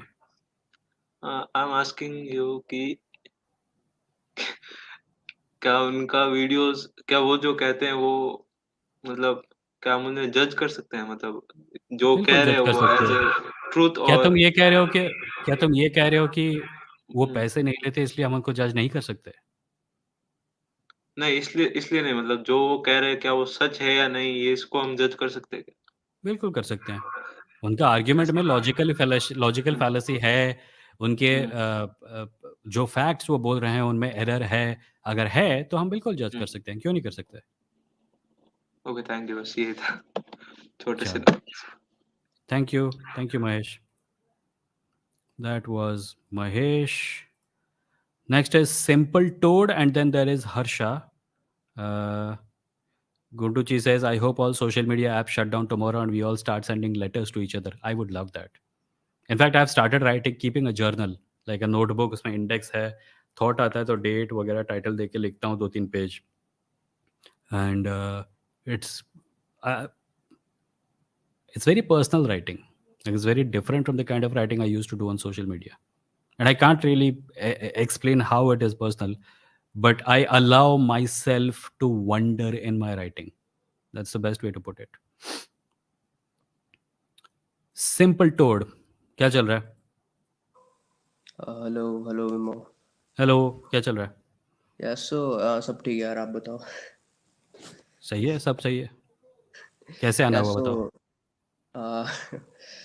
I am asking you कि क्या उनका वीडियोज़, क्या वो जो कहते हैं वो मतलब क्या हम उन्हें जज कर सकते हैं? मतलब जो बिल्कुल कह रहे जज हैं कर वो सकते एज़ हो। अ ट्रुथ, क्या और तुम ये कह रहे हो कि क्या तुम ये कह रहे हो कि वो हुँ, पैसे नहीं लेते इसलिए हम उनको जज नहीं कर सकते? नहीं, इसलिए नहीं, मतलब जो वो कह रहे हैं क्या वो सच है या नहीं, ये इसको हम जज कर सकते हैं क्या? बिल्कुल कर सकते हैं। उनका आर्ग्यूमेंट में लॉजिकल हुँ, फैलेसी है। उनके हुँ, जो फैक्ट्स वो बोल रहे हैं उनमें एरर है। अगर है तो हम बिल्कुल जज हुँ। कर सकते हैं, क्यों नहीं कर सकते? ओके, थैंक यू, बस यही था। छोटे से। चलो, thank you Mahesh. That was Mahesh. Next is simple toad and then there is Harsha. Gunduchi says, I hope all social media apps shut down tomorrow and we all start sending letters to each other. I would love that. In fact, I've started writing, keeping a journal, like a notebook. उसमें index है, thought आता है तो date वगैरह title दे के लिखता हूँ 2-3 page, and it's uh, it's very personal writing. Like, it's very different from the kind of writing I used to do on social media. and I can't really explain how it is personal, but I allow myself to wonder in my writing. That's the best way to put it. Simple Toad, क्या चल रहा है? Hello hello विमो। Hello, क्या चल रहा है? या सो सब ठीक है यार, आप बताओ। सही है, सब सही है। कैसे आना या हुआ सो बताओ?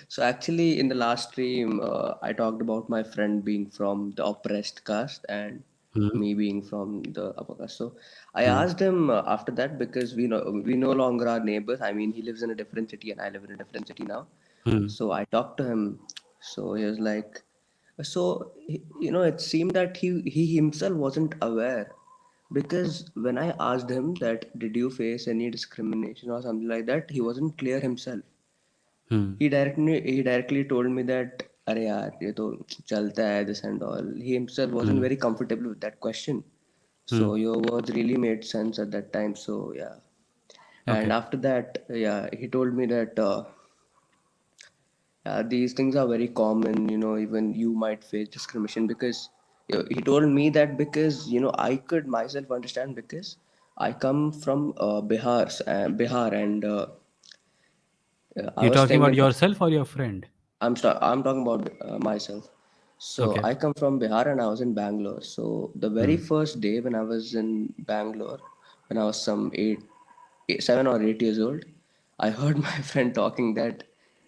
so actually in the last stream I talked about my friend being from the oppressed caste and hmm, me being from the upper caste. So I hmm, asked him after that, because we no longer are neighbors. I mean, he lives in a different city and I live in a different city now. Hmm, So I talked to him. So he was like, so it seemed that he himself wasn't aware, because when I asked him that did you face any discrimination or something like that, he wasn't clear himself. Hmm, He directly told me that अरे यार ये तो चलता है this and all. He himself wasn't hmm, very comfortable with that question. So hmm, your words really made sense at that time. So yeah. Okay. And after that, yeah, he told me that these things are very common. Even you might face discrimination, because he told me that, because I could myself understand, because I come from Bihar, and I You was talking staying about in. yourself or your friend? I'm talking about myself. So Okay. I come from Bihar and I was in Bangalore. So the very Hmm. first day when I was in Bangalore, when I was some 7 or 8 years old, I heard my friend talking that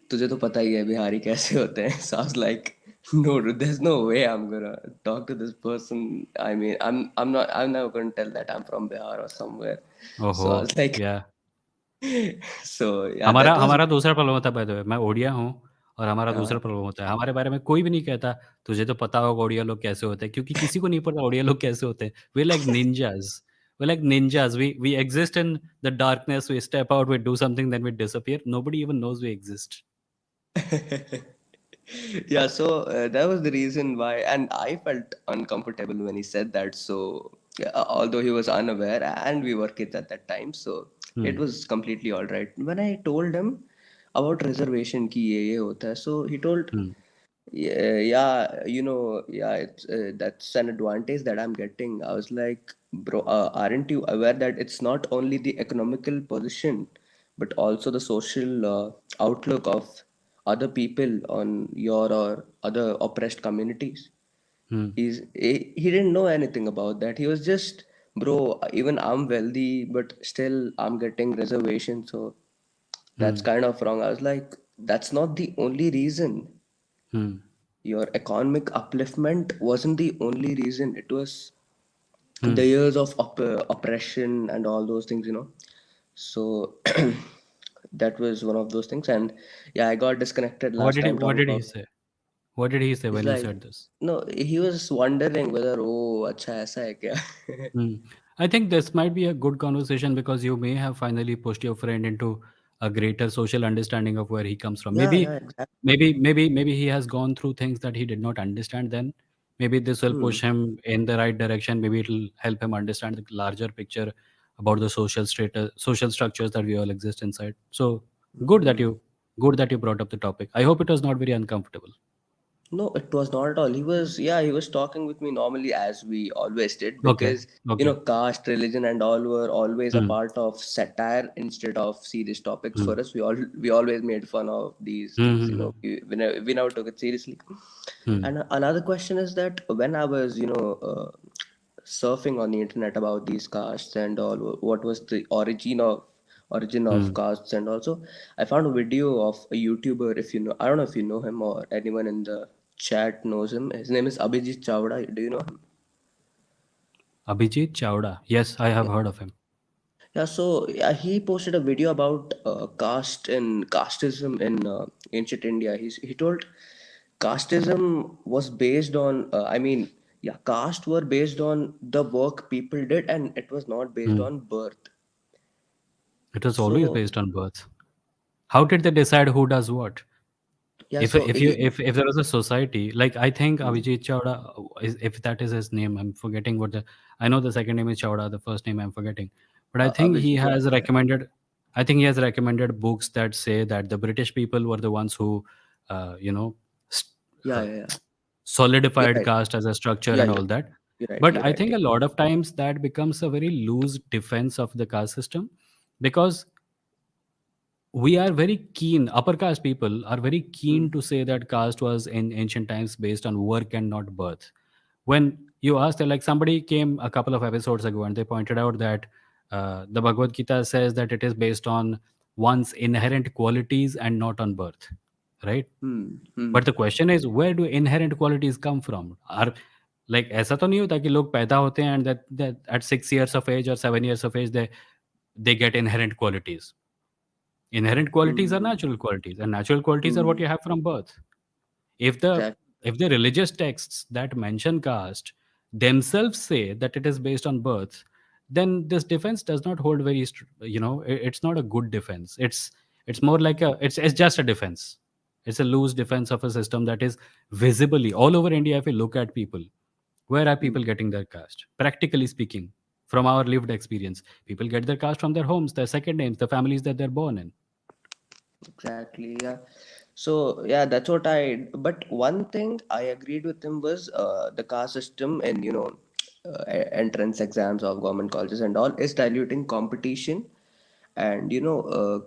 तुझे तो पता ही है बिहारी कैसे होते हैं. So I was like, no, dude, there's no way I'm gonna talk to this person. I mean, I'm never gonna tell that I'm from Bihar or somewhere. ओहो, So I was like, या so yeah, हमारा that was. हमारा दूसरा problem होता है, bye the वे। मैं ओडिया हूँ और हमारा uh, दूसरा प्रॉब्लम होता है। हमारे बारे में कोई भी नहीं कहता, तुझे तो पता होगा ओडिया लोग कैसे होते हैं, क्योंकि किसी को नहीं पता ओडिया लोग कैसे होते हैं। We like ninjas, we like ninjas, we exist in the darkness, we step out, we do something, then we disappear, nobody even knows we exist. Yeah, so that was the reason why, and I felt uncomfortable when he said that. So, yeah, although he was unaware, and we were kids at that time, so hmm, it was completely all right. When I told him about reservation ki ye hota hai, so he told, hmm, yeah, yeah, yeah, that's an advantage that I'm getting. I was like, bro, aren't you aware that it's not only the economical position, but also the social outlook of other people on your or other oppressed communities? Hmm, He didn't know anything about that. He was just, bro, even I'm wealthy, but still I'm getting reservation, so that's hmm, kind of wrong. I was like, that's not the only reason. Hmm, Your economic upliftment wasn't the only reason. It was hmm. the years of oppression and all those things. So that was one of those things. And yeah, I got disconnected What last did he time what talking did he about. say? What did he say He's when you like, said this? no, he was wondering whether, oh, acha aisa hai kya? Hmm. I think this might be a good conversation because you may have finally pushed your friend into a greater social understanding of where he comes from. Yeah, Maybe, yeah, exactly. maybe he has gone through things that he did not understand then. Maybe this will Hmm. push him in the right direction. Maybe it'll help him understand the larger picture about the social status, social structures that we all exist inside. So good that Hmm. you good that you brought up the topic. I hope it was not very uncomfortable. No, it was not at all. He was talking with me normally, as we always did, Okay. because Okay. caste, religion, and all were always a Hmm. part of satire instead of serious topics Hmm. for us. We always made fun of these Hmm. things. Hmm. Hmm. We never took it seriously. Hmm. And another question is that when I was surfing on the internet about these castes and all, what was the origin of Hmm. castes, and also I found a video of a YouTuber. If you know, I don't know if you know him or anyone in the chat knows him. His name is Abhijit Chawda. Do you know him? Abhijit Chawda. Yes, I have heard of him. Yeah, so yeah, he posted a video about caste and casteism in ancient India. He told casteism was based on, I mean, yeah, caste were based on the work people did, and it was not based Hmm. on birth. It was always So based on birth. How did they decide who does what? yeah, If so if you he. if there was a society, like I think Hmm. Abhijit Chawda, if that is his name, I'm forgetting what the I know the second name is Chawda, the first name I'm forgetting. But Abhijit, yeah, yeah, I think he has recommended books that say that the British people were the ones who, uh, you know, st- yeah, uh, yeah, yeah. You're solidified right. caste as a structure Yeah, and all that. you're right. But You're I right. think Yeah. a lot of times that becomes a very loose defense of the caste system, because we are very keen, upper caste people are very keen Hmm. to say that caste was in ancient times based on work and not birth. When you ask, like somebody came a couple of episodes ago and they pointed out that the Bhagavad Gita says that it is based on one's inherent qualities and not on birth, right? Hmm. Hmm. But the question is, where do inherent qualities come from? Are, like, ऐसा तो नहीं होता कि लोग पैदा होते हैं and that at 6 years of age or 7 years of age they get inherent qualities. Inherent qualities are Hmm. natural qualities, and natural qualities are what Hmm. you have from birth. If the Exactly. if the religious texts that mention caste themselves say that it is based on birth, then this defense does not hold very it's not a good defense. It's more like it's just a defense. It's a loose defense of a system that is visibly all over India. If you look at people, where are Hmm. people getting their caste? Practically speaking, from our lived experience, people get their caste from their homes, their second names, the families that they're born in. Exactly. Yeah. So yeah, that's what I. But one thing I agreed with him was the caste system and entrance exams of government colleges and all is diluting competition, and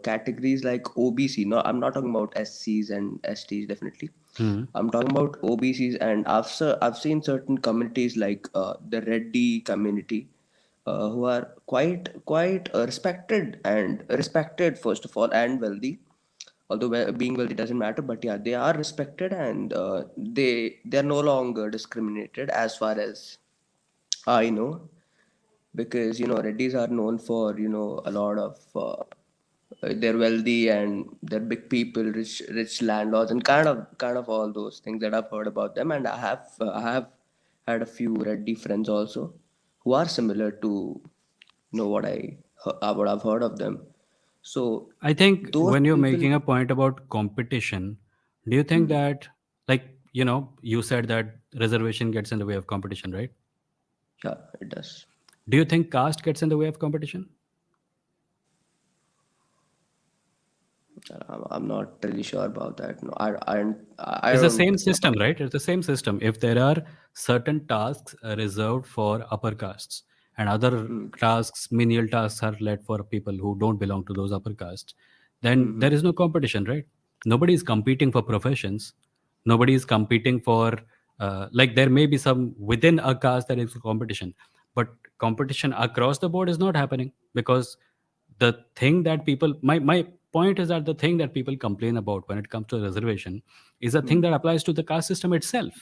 categories like OBC. No, I'm not talking about SCs and STs definitely. Hmm. I'm talking about OBCs, and I've seen certain communities like the Reddy community, who are quite respected first of all and wealthy. Although being wealthy doesn't matter, but yeah, they are respected, and they're no longer discriminated as far as I know, because Reddys are known for a lot of they're wealthy and they're big people, rich landlords, and kind of all those things that I've heard about them. And I have had a few Reddy friends also who are similar to what I've heard of them. So I think those when you're people. making a point about competition, do you think Hmm, that, like, you said that reservation gets in the way of competition, right? yeah, it does. Do you think caste gets in the way of competition? I'm not really sure about that. No, I It's the don't same know. system, right? It's the same system. If there are certain tasks reserved for upper castes and other Hmm, tasks, menial tasks are left for people who don't belong to those upper castes, hmm, then hmm, there is no competition, right? Nobody is competing for professions. Nobody is competing for, like, there may be some within a caste there is competition, but competition across the board is not happening, because the thing that my point is that the thing that people complain about when it comes to reservation is a thing hmm, that applies to the caste system itself.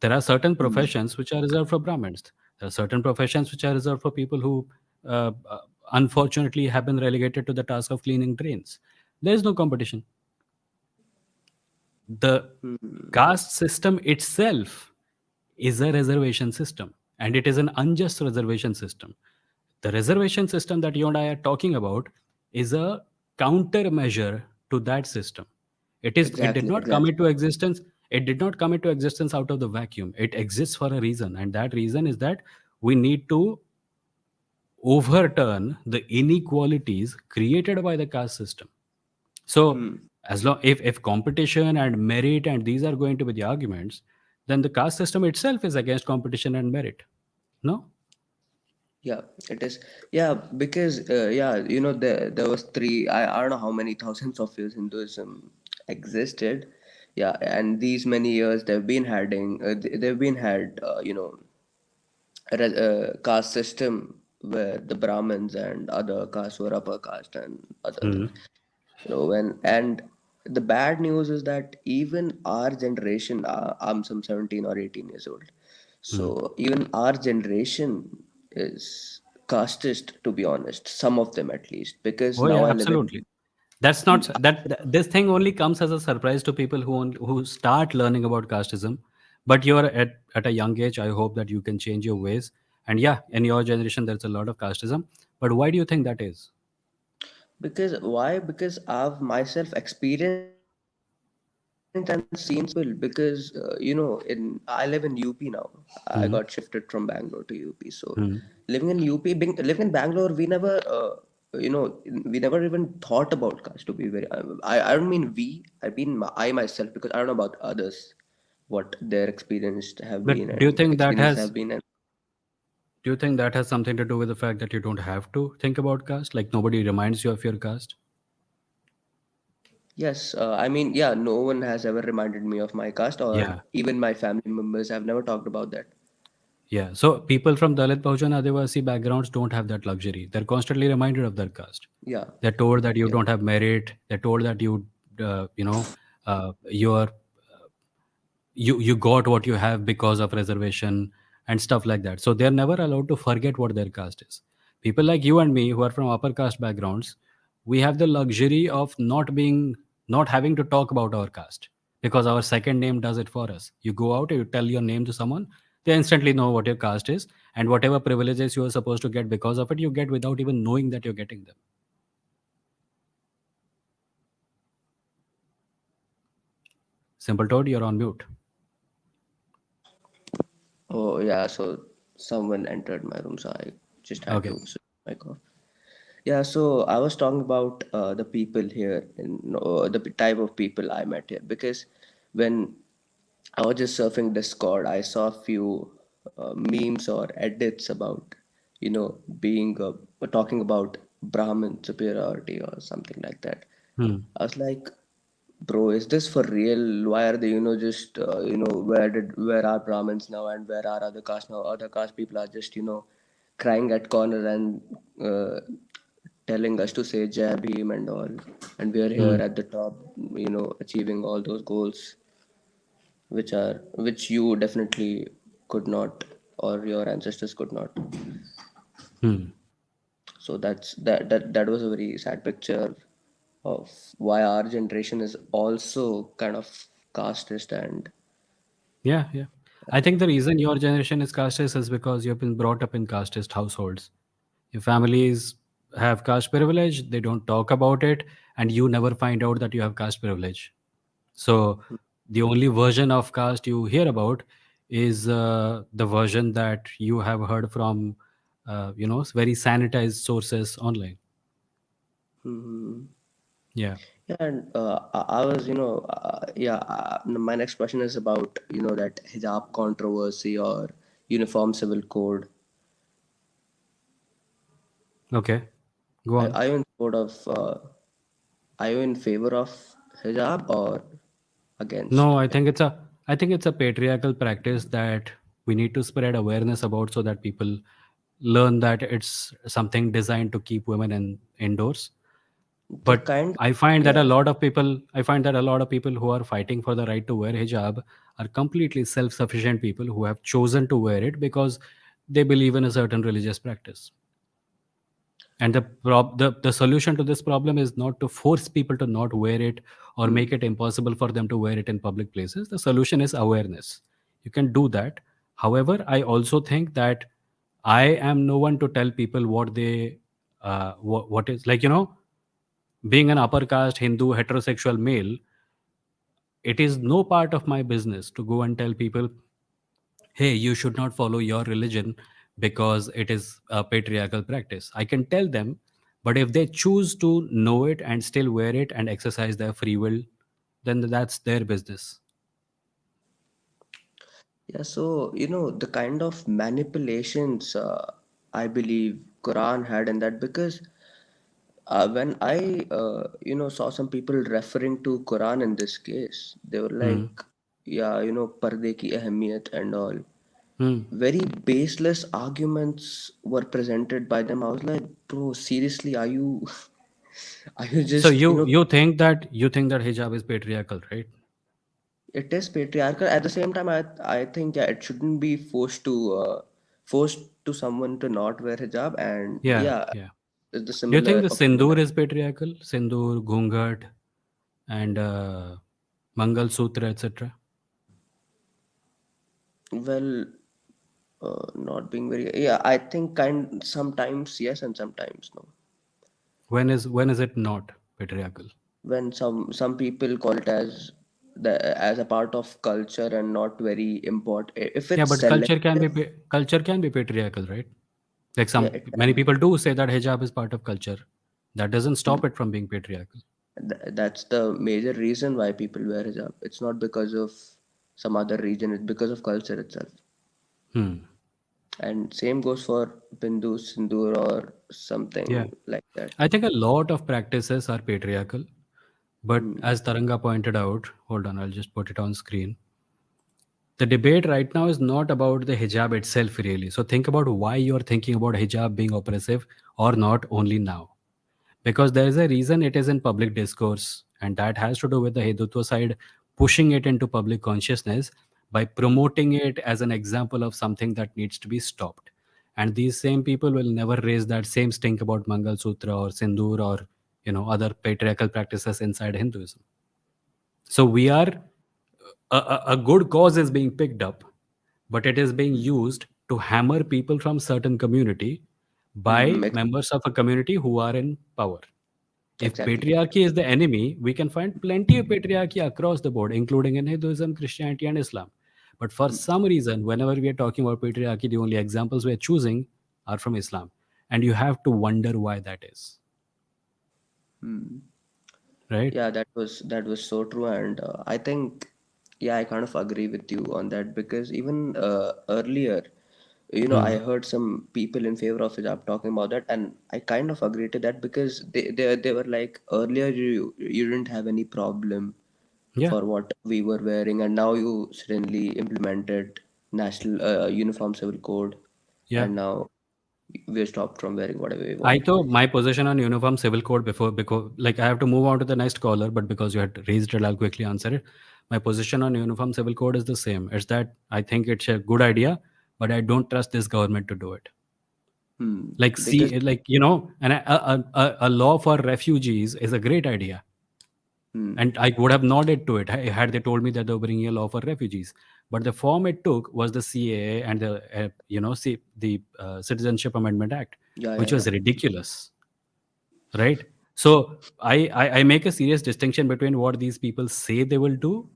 There are certain hmm. professions which are reserved for Brahmins. There are certain professions which are reserved for people who unfortunately have been relegated to the task of cleaning drains. There is no competition. The caste system itself is a reservation system, and it is an unjust reservation system. The reservation system that you and I are talking about is a countermeasure to that system. It did Exactly, not come exactly. into existence. It did not come into existence out of the vacuum. It exists for a reason, and that reason is that we need to overturn the inequalities created by the caste system. So, Hmm. as long if competition and merit and these are going to be the arguments, then the caste system itself is against competition and merit. No. Yeah, it is. Yeah, because yeah, there was three. I don't know how many thousands of years Hinduism existed. Yeah, and these many years they've been had caste system where the Brahmins and other castes were upper caste and other Hmm. things. When and the bad news is that even our generation, I'm some 17 or 18 years old, Hmm. so even our generation is casteist, to be honest, some of them at least, because Oh now yeah, I live in. absolutely. That's not this thing only comes as a surprise to people who start learning about casteism. But you're at a young age. I hope that you can change your ways. And yeah, in your generation, there's a lot of casteism. But why do you think that is? Because why? Because I've myself experienced and seen people. Because in I live in UP now. I got shifted Hmm. from Bangalore to UP. So Hmm. living in UP, living in Bangalore, we never even thought about caste. To be very, I don't mean we. I mean I myself, because I don't know about others. what their experience have been But do you and think that experiences has have been. And do you think that has something to do with the fact that you don't have to think about caste? Like nobody reminds you of your caste? yes, I mean, yeah, no one has ever reminded me of my caste, or Yeah. even my family members have never talked about that. Yeah. So people from Dalit Bahujan Adivasi backgrounds don't have that luxury. They're constantly reminded of their caste. Yeah, They're told that you yeah. don't have merit. They're told that you're you got what you have because of reservation and stuff like that. So they're never allowed to forget what their caste is. People like you and me who are from upper caste backgrounds, we have the luxury of not having to talk about our caste because our second name does it for us. You go out, you tell your name to someone, they instantly know what your caste is, and whatever privileges you are supposed to get because of it, you get without even knowing that you're getting them. Simple Toad, you're on mute. Oh, yeah. So someone entered my room, so I just had Okay. to switch my mic off. Yeah, so I was talking about the people here and the type of people I met here, because when I was just surfing Discord, I saw a few memes or edits about, being talking about Brahmin superiority or something like that. Hmm. I was like, bro, is this for real? Why are they, just, where are Brahmins now and where are other caste now? Other caste people are just, crying at corner and uh, telling us to say Jai Bhim and all. And we are here Hmm. at the top, achieving all those goals, which you definitely could not, or your ancestors could not. Hmm. So that was a very sad picture of why our generation is also kind of casteist. And Yeah, yeah. I think the reason your generation is casteist is because you've been brought up in casteist households. Your families have caste privilege, they don't talk about it, and you never find out that you have caste privilege. So the only version of caste you hear about is the version that you have heard from, very sanitized sources online. Mhm. Yeah. Yeah, and I was, yeah. My next question is about, that hijab controversy or uniform civil code. Okay. Go on. Are you in support of? Are you in favor of hijab or No, against? I think it's a patriarchal practice that we need to spread awareness about so that people learn that it's something designed to keep women indoors. The But kind, I find that a yeah. lot of people I find that a lot of people who are fighting for the right to wear hijab are completely self-sufficient people who have chosen to wear it because they believe in a certain religious practice. And the solution to this problem is not to force people to not wear it or Hmm. make it impossible for them to wear it in public places. The solution is awareness. You can do that. However, I also think that I am no one to tell people what is, like, being an upper caste Hindu heterosexual male. It is no part of my business to go and tell people, hey, you should not follow your religion because it is a patriarchal practice. I can tell them, but if they choose to know it and still wear it and exercise their free will, then that's their business. Yeah, so the kind of manipulations I believe Quran had in that, because when I saw some people referring to Quran in this case, they were Hmm. like, yeah, parde ki ahmiyat and all. Hmm. Very baseless arguments were presented by them. I was like, bro, seriously, are you are you So just you think that hijab is patriarchal, right? it is patriarchal. At the same time, I think, yeah, it shouldn't be forced to someone to not wear hijab. And Yeah, yeah, yeah. it's the Do you think similar the opinion sindoor that, is patriarchal? Sindoor, ghungat, and Mangal Sutra, etc. well, not being very, yeah, I think kind sometimes yes and sometimes no. When is it not patriarchal? When some people call it as a part of culture and not very important. If Yeah, it's but selective, culture can be patriarchal, right? Like yeah, some it many can be. people do say that hijab is part of culture. That doesn't stop it from being patriarchal. That's the major reason why people wear hijab. It's not because of some other region. It's because of culture itself. Hmm. And same goes for Bindu, Sindoor, or Yeah. something like that. I think a lot of practices are patriarchal, but Hmm. as Taranga pointed out, hold on, I'll just put it on screen. The debate right now is not about the hijab itself, really. So think about why you're thinking about hijab being oppressive or not only now. Because there is a reason it is in public discourse, and that has to do with the Hindutva side pushing it into public consciousness by promoting it as an example of something that needs to be stopped. And these same people will never raise that same stink about Mangal Sutra or Sindoor or other patriarchal practices inside Hinduism. So we are a good cause is being picked up, but it is being used to hammer people from certain community Hmm. by members of a community who are in power. If Exactly. patriarchy is the enemy, we can find plenty of patriarchy across the board, including in Hinduism, Christianity, and Islam. But for Hmm. some reason, whenever we are talking about patriarchy, the only examples we are choosing are from Islam. And you have to wonder why that is, Hmm. right? Yeah, that was so true, and I think, yeah, I kind of agree with you on that because even earlier, I Hmm. heard some people in favor of hijab talking about that, and I kind of agree to that because they were like earlier you didn't have any problem Yeah, for what we were wearing, and now you suddenly implemented national uniform civil code, yeah. and now we're stopped from wearing whatever we I want. thought my position on uniform civil code before, because like I have to move on to the next caller, but because you had raised it, I'll quickly answer it. My position on uniform civil code is the same. It's that I think it's a good idea, but I don't trust this government to do it. Like Because see, like and a law for refugees is a great idea, hmm, and I would have nodded to it had they told me that they were bringing a law for refugees. But the form it took was the CAA and the see the Citizenship Amendment Act, yeah, yeah, which yeah. was ridiculous, right? So I make a serious distinction between what these people say they will do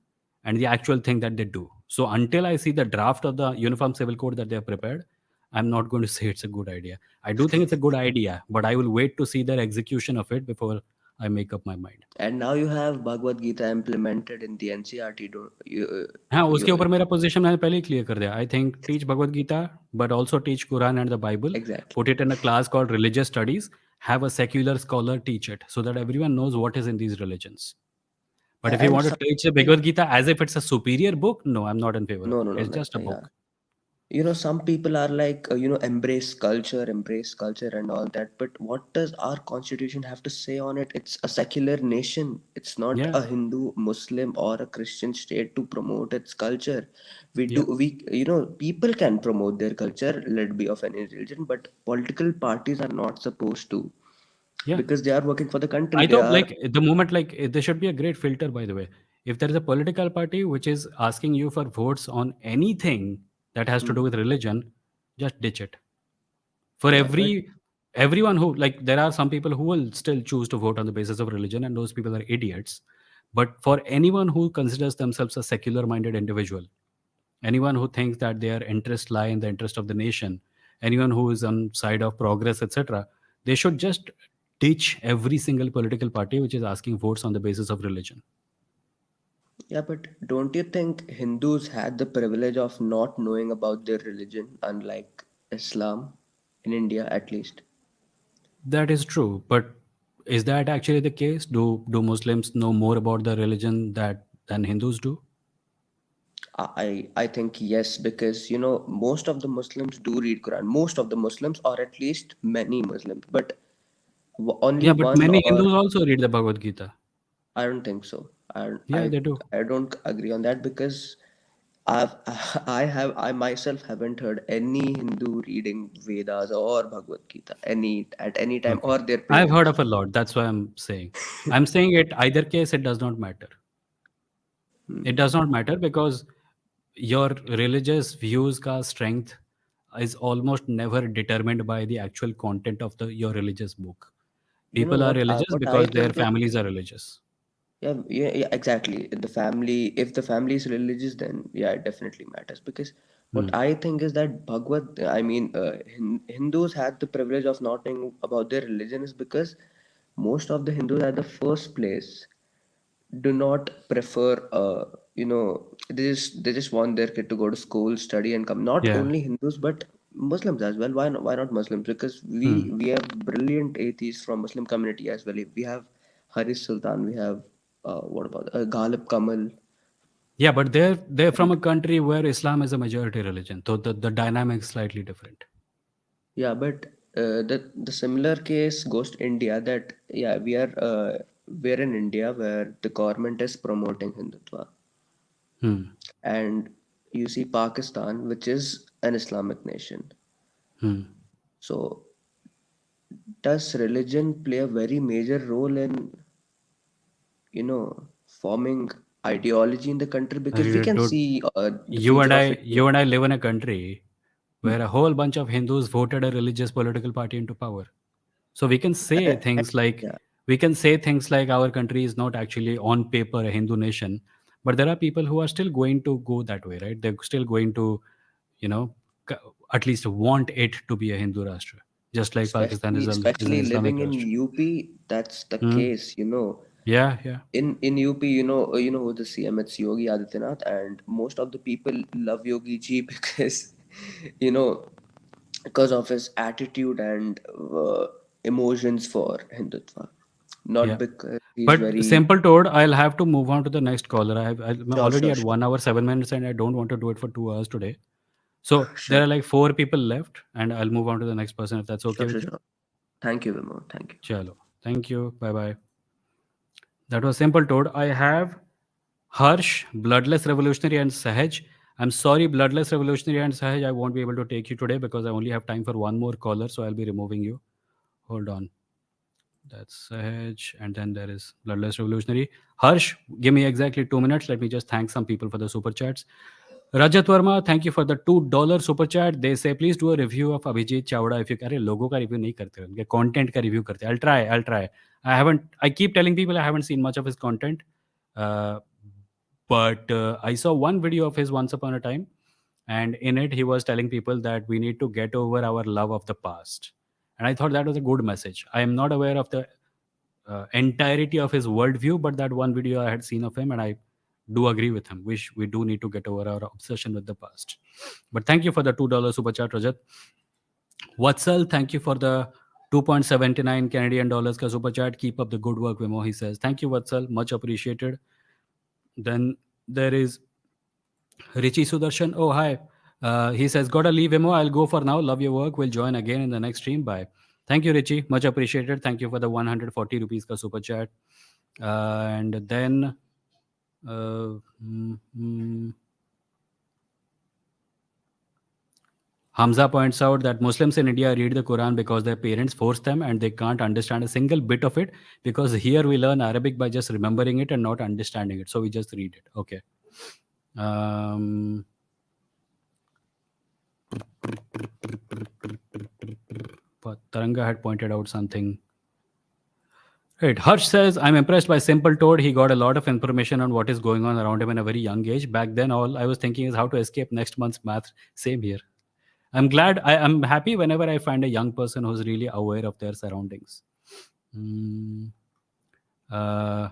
and the actual thing that they do. So until I see the draft of the uniform civil code that they have prepared, I'm not going to say it's a good idea. I do think it's a good idea, but I will wait to see their execution of it before I make up my mind. And now you have Bhagavad Gita implemented in the NCRT. Don't you? हाँ, उसके You ऊपर मेरा position मैंने पहले ही clear कर दिया. I think teach Bhagavad Gita, but also teach Quran and the Bible. exactly. Put it in a class called religious studies. Have a secular scholar teach it so that everyone knows what is in these religions. But if you And want to some teach the people, Bhagavad Gita as if it's a superior book, no, I'm not in favor of no, it. no, no, It's no, just a yeah. book. Some people are like, embrace culture and all that. But what does our constitution have to say on it? It's a secular nation. It's not Yeah, a Hindu, Muslim, or a Christian state to promote its culture. yeah, People can promote their culture, let be of any religion, but political parties are not supposed to yeah. because they are working for the country. I They thought are like the moment like there should be a great filter, by the way. If there is a political party which is asking you for votes on anything that has to do with religion, just ditch it. For yeah, but everyone who, like, there are some people who will still choose to vote on the basis of religion, and those people are idiots. But for anyone who considers themselves a secular minded individual, anyone who thinks that their interests lie in the interest of the nation, anyone who is on side of progress, etc., they should just ditch every single political party which is asking votes on the basis of religion. yeah, but don't you think Hindus had the privilege of not knowing about their religion, unlike Islam, in India at least? That is true, but is that actually the case? Do Muslims know more about the religion that than Hindus do? I think yes, because most of the Muslims do read Quran. Most of the Muslims, or at least many Muslims, but only Yeah, but one many or Hindus also read the Bhagavad Gita. I don't think so. I Yeah, I they do. I don't agree on that because I've I myself haven't heard any Hindu reading Vedas or Bhagavad Gita at any time Okay. or their I've heard parents. of a lot. That's why I'm saying. I'm saying it either case, it does not matter. It does not matter because your religious views ka strength is almost never determined by the actual content of your religious book. You know People are religious what I because their think is families are religious. yeah, yeah, yeah, exactly. If the family is religious, then yeah, it definitely matters. Because what Hmm. I think is that Hindus had the privilege of not knowing about their religion is because most of the Hindus at the first place do not prefer you know, they just want their kid to go to school, study, and come. Not Yeah. only Hindus, but Muslims as well. Why not Muslims? Because we Hmm. we have brilliant atheists from Muslim community as well. We have Haris Sultan. We have what about Ghalib Kamal? Yeah, but they're from And a country where Islam is a majority religion, so the dynamic is slightly different. yeah, but the similar case goes to India. That yeah, we're in India where the government is promoting Hindutva, Hmm. and you see Pakistan, which is an Islamic nation. Hmm. So does religion play a very major role in, you know, forming ideology in the country? Because we can Dude, see the you and future I, of India. you and I live in a country where a whole bunch of Hindus voted a religious political party into power. So we can say Uh, things like yeah, our country is not actually on paper a Hindu nation, but there are people who are still going to go that way, right? They're still going to, you know, c- at least want it to be a Hindu Rashtra, just like Pakistan is an especially Islamic living in Rashtra. UP, that's the Hmm. case, you know. Yeah, yeah, In UP, you know who the CM, it's Yogi Adityanath, and most of the people love Yogi ji because, you know, because of his attitude and emotions for Hindutva, not yeah. because he's But very. simple told, I'll have to move on to the next caller. I'm Sure, already sure, at sure, 1 hour 7 minutes, and I don't want to do it for 2 hours today. So sure, there are like four people left, and I'll move on to the next person if that's okay sure, with sure, you. sure. Thank you, Vimoh. Thank you. Chalo. Thank you. Bye bye. That was simple told. I have Harsh, Bloodless Revolutionary, and Sahaj. I'm sorry, Bloodless Revolutionary and Sahaj, I won't be able to take you today because I only have time for one more caller, so I'll be removing you. Hold on. That's Sahaj, and then there is Bloodless Revolutionary. Harsh, give me exactly 2 minutes. Let me just thank some people for the super chats. Rajat Verma, thank you for the $2 super chat. They say please do a review of Abhijit Chawda if you can. लोगों का review नहीं करते उनके content का review करते. I'll try. I keep telling people I haven't seen much of his content, uh, but I saw one video of his once upon a time, and in it he was telling people that we need to get over our love of the past, and I thought that was a good message. I am not aware of the entirety of his worldview, but that one video I had seen of him, and I do agree with him. We do need to get over our obsession with the past. But thank you for the $2 super chat, Rajat. Watsal, thank you for the 2.79 Canadian dollars ka super chat. Keep up the good work, Vimoh, he says. Thank you, Watsal. Much appreciated. Then there is Richie Sudarshan. Oh, hi. He says, gotta leave, Vimoh. I'll go for now. Love your work. We'll join again in the next stream. Bye. Thank you, Richie. Much appreciated. Thank you for the 140 rupees ka super chat. And then uh, mm, mm, Hamza points out that Muslims in India read the Quran because their parents force them and they can't understand a single bit of it because here we learn Arabic by just remembering it and not understanding it. So we just read it. Okay. Um, but Taranga had pointed out something. Right. Harsh says, I'm impressed by Simple Toad. He got a lot of information on what is going on around him in a very young age. Back then, all I was thinking is how to escape next month's math. Same here. I'm happy whenever I find a young person who's really aware of their surroundings. Mm, uh,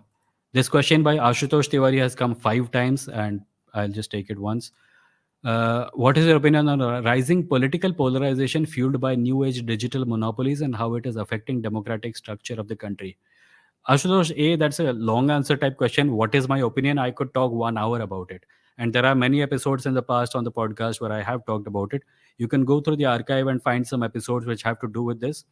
this question by Ashutosh Tiwari has come 5 times, and I'll just take it once. What is your opinion on rising political polarization fueled by new age digital monopolies and how it is affecting democratic structure of the country? Ashutosh, that's a long answer type question. What is my opinion? I could talk 1 hour about it. And there are many episodes in the past on the podcast where I have talked about it. You can go through the archive and find some episodes which have to do with this.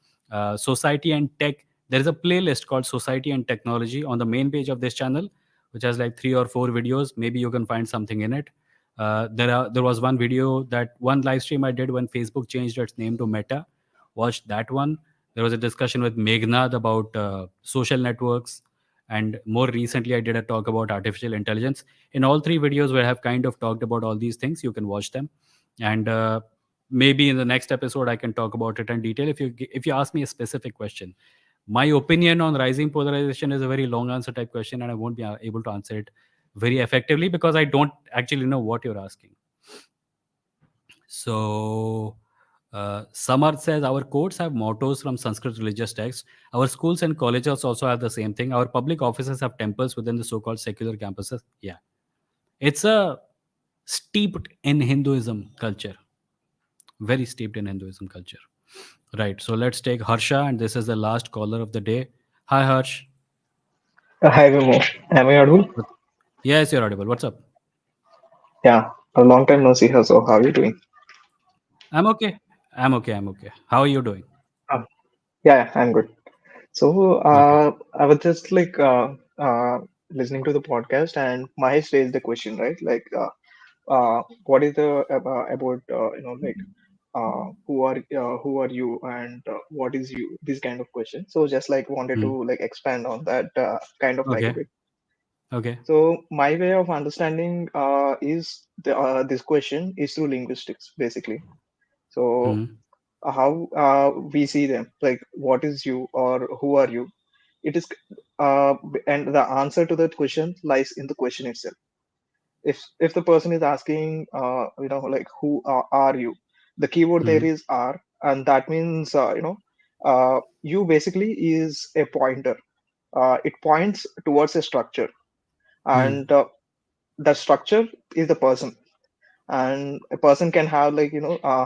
Society and tech. There is a playlist called Society and Technology on the main page of this channel, which has like 3 or 4 videos. Maybe you can find something in it. There was one video, that one live stream I did when Facebook changed its name to Meta. Watch that one. There was a discussion with Meghnad about social networks, and more recently I did a talk about artificial intelligence. In all three videos where I have kind of talked about all these things, you can watch them. And maybe in the next episode I can talk about it in detail if you ask me a specific question. My opinion on rising polarization is a very long answer type question, and I won't be able to answer it very effectively because I don't actually know what you're asking. So, Samarth says our courts have mottos from Sanskrit religious texts. Our schools and colleges also have the same thing. Our public offices have temples within the so-called secular campuses. Yeah. It's a steeped in Hinduism culture, very steeped in Hinduism culture. Right. So let's take Harsha, and this is the last caller of the day. Hi, Harsh. Hi, Vimoh. Am I audible? What- Yes, you're audible. What's up? Yeah, a long time no see her. So, how are you doing? I'm okay. I'm okay. How are you doing? Um, yeah, I'm good. So, Okay. I was just listening to the podcast, and Mahesh raised the question, right? What is the about who are you and what is you? This kind of question. So, just like wanted Hmm. to like expand on that kind of like a Okay. bit. Okay. So, my way of understanding is this question is through linguistics, basically. So Hmm. how we see them, like what is you or who are you? It is, and the answer to that question lies in the question itself. If the person is asking, like who are you, the keyword there Hmm. is are, and that means you basically is a pointer. It points towards a structure, Hmm. and the structure is the person, and a person can have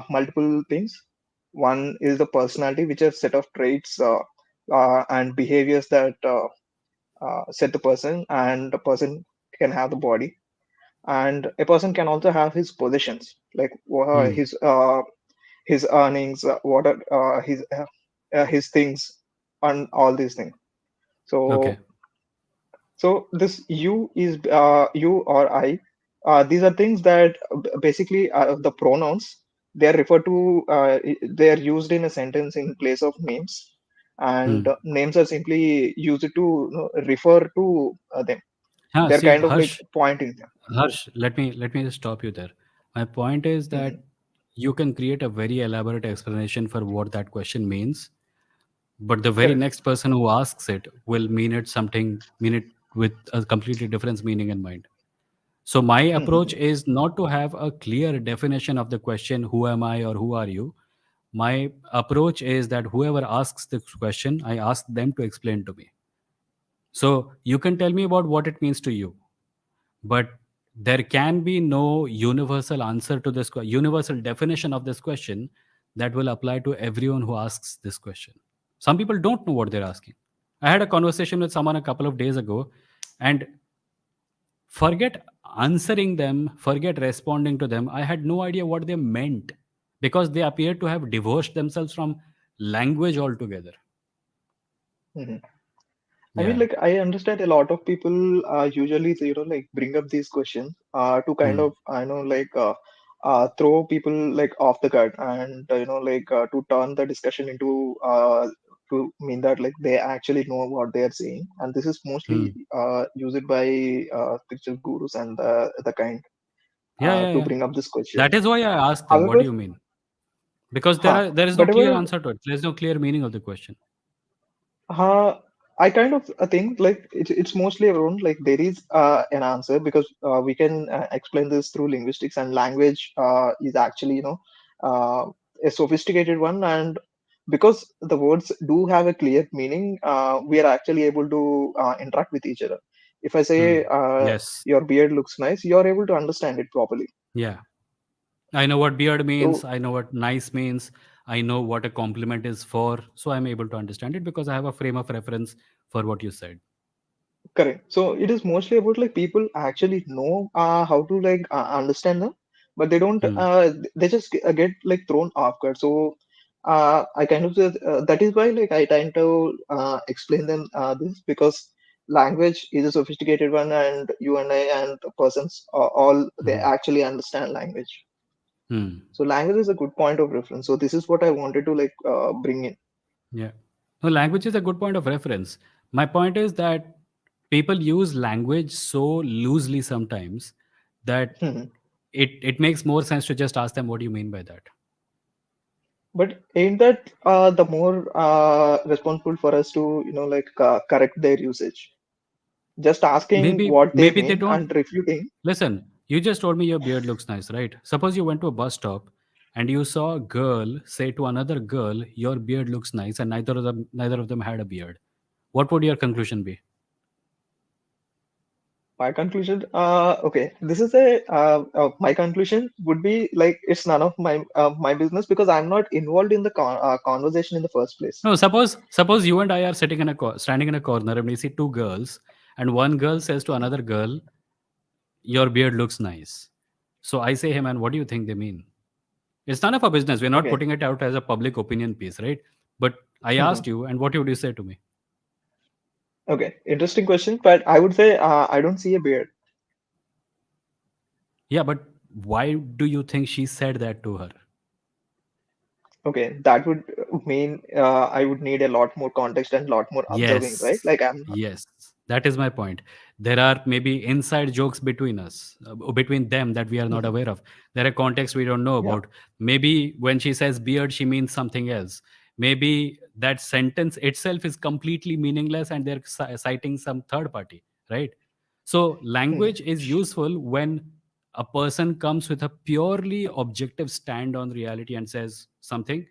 multiple things. One is the personality, which is set of traits and behaviors that set the person, and the person can have the body, and a person can also have his positions, like Hmm. his earnings, what are his things, and all these things. Okay. So this you is you or I. These are things that basically the pronouns. They are referred to. They are used in a sentence in place of names, and Hmm. names are simply used to refer to them. Yeah. They're See, kind of like pointing them. Let me just stop you there. My point is that Mhm. you can create a very elaborate explanation for what that question means, but the very Correct. next person who asks it will mean it with a completely different meaning in mind. So my approach Mhm. is not to have a clear definition of the question, who am I or who are you. My approach is that whoever asks this question, I ask them to explain to me. So you can tell me about what it means to you, but there can be no universal answer to this universal definition of this question that will apply to everyone who asks this question. Some people don't know what they're asking. I had a conversation with someone a couple of days ago, and forget answering them, forget responding to them. I had no idea what they meant because they appeared to have divorced themselves from language altogether. Mhm. I mean, Yeah. like, I understand a lot of people usually, like, bring up these questions to kind Hmm. of, throw people like off the guard, and to turn the discussion into to mean that like they actually know what they are saying, and this is mostly Hmm. used by spiritual gurus and the kind Yeah, yeah, to yeah. bring up this question. That is why I asked them, what do However, you mean? Because huh, there is no clear whatever. answer to it. There is no clear meaning of the question. I kind of think like it's mostly around like there is an answer, because we can explain this through linguistics, and language is actually uh, a sophisticated one, and because the words do have a clear meaning, we are actually able to interact with each other. If I say Hmm. Yes. your beard looks nice, you are able to understand it properly. Yeah. I know what beard means. So I know what nice means. I know what a compliment is for. So I'm able to understand it because I have a frame of reference for what you said. correct. So it is mostly about like people actually know how to like understand them, but they don't. Hmm. They just get like thrown off guard. So I kind of that is why like I tend to explain them this, because language is a sophisticated one, and you and I and the persons all they Hmm. actually understand language. Hmm. So language is a good point of reference. So this is what I wanted to like bring in. Yeah. No, language is a good point of reference. My point is that people use language so loosely sometimes that it makes more sense to just ask them, what do you mean by that? But ain't that the more responsible for us to, correct their usage? Just asking what they Maybe they mean don't. and refuting. Listen, you just told me your beard looks nice, right? Suppose you went to a bus stop and you saw a girl say to another girl, your beard looks nice, and neither of them had a beard. What would your conclusion be? My conclusion, okay, this is my conclusion would be like it's none of my business because I'm not involved in the conversation in the first place. No, suppose you and I are sitting in a standing in a corner and we see two girls, and one girl says to another girl, "Your beard looks nice." So I say, "Hey man, what do you think they mean?" It's none of our business. We're not Okay. putting it out as a public opinion piece, right? But I Mhm. asked you, and what would you say to me? Okay, interesting question, but I would say I don't see a beard. Yeah, but why do you think she said that to her? Okay, that would mean I would need a lot more context and a lot more observing, right? Yes, Like I'm not. yes, that is my point. There are maybe inside jokes between us, between them that we are not Mhm. aware of. There are contexts we don't know Yeah, about. Maybe when she says beard, she means something else. Maybe that sentence itself is completely meaningless and they're citing some third party, right? So, Mhm. language is useful when a person comes with a purely objective stand on reality and says something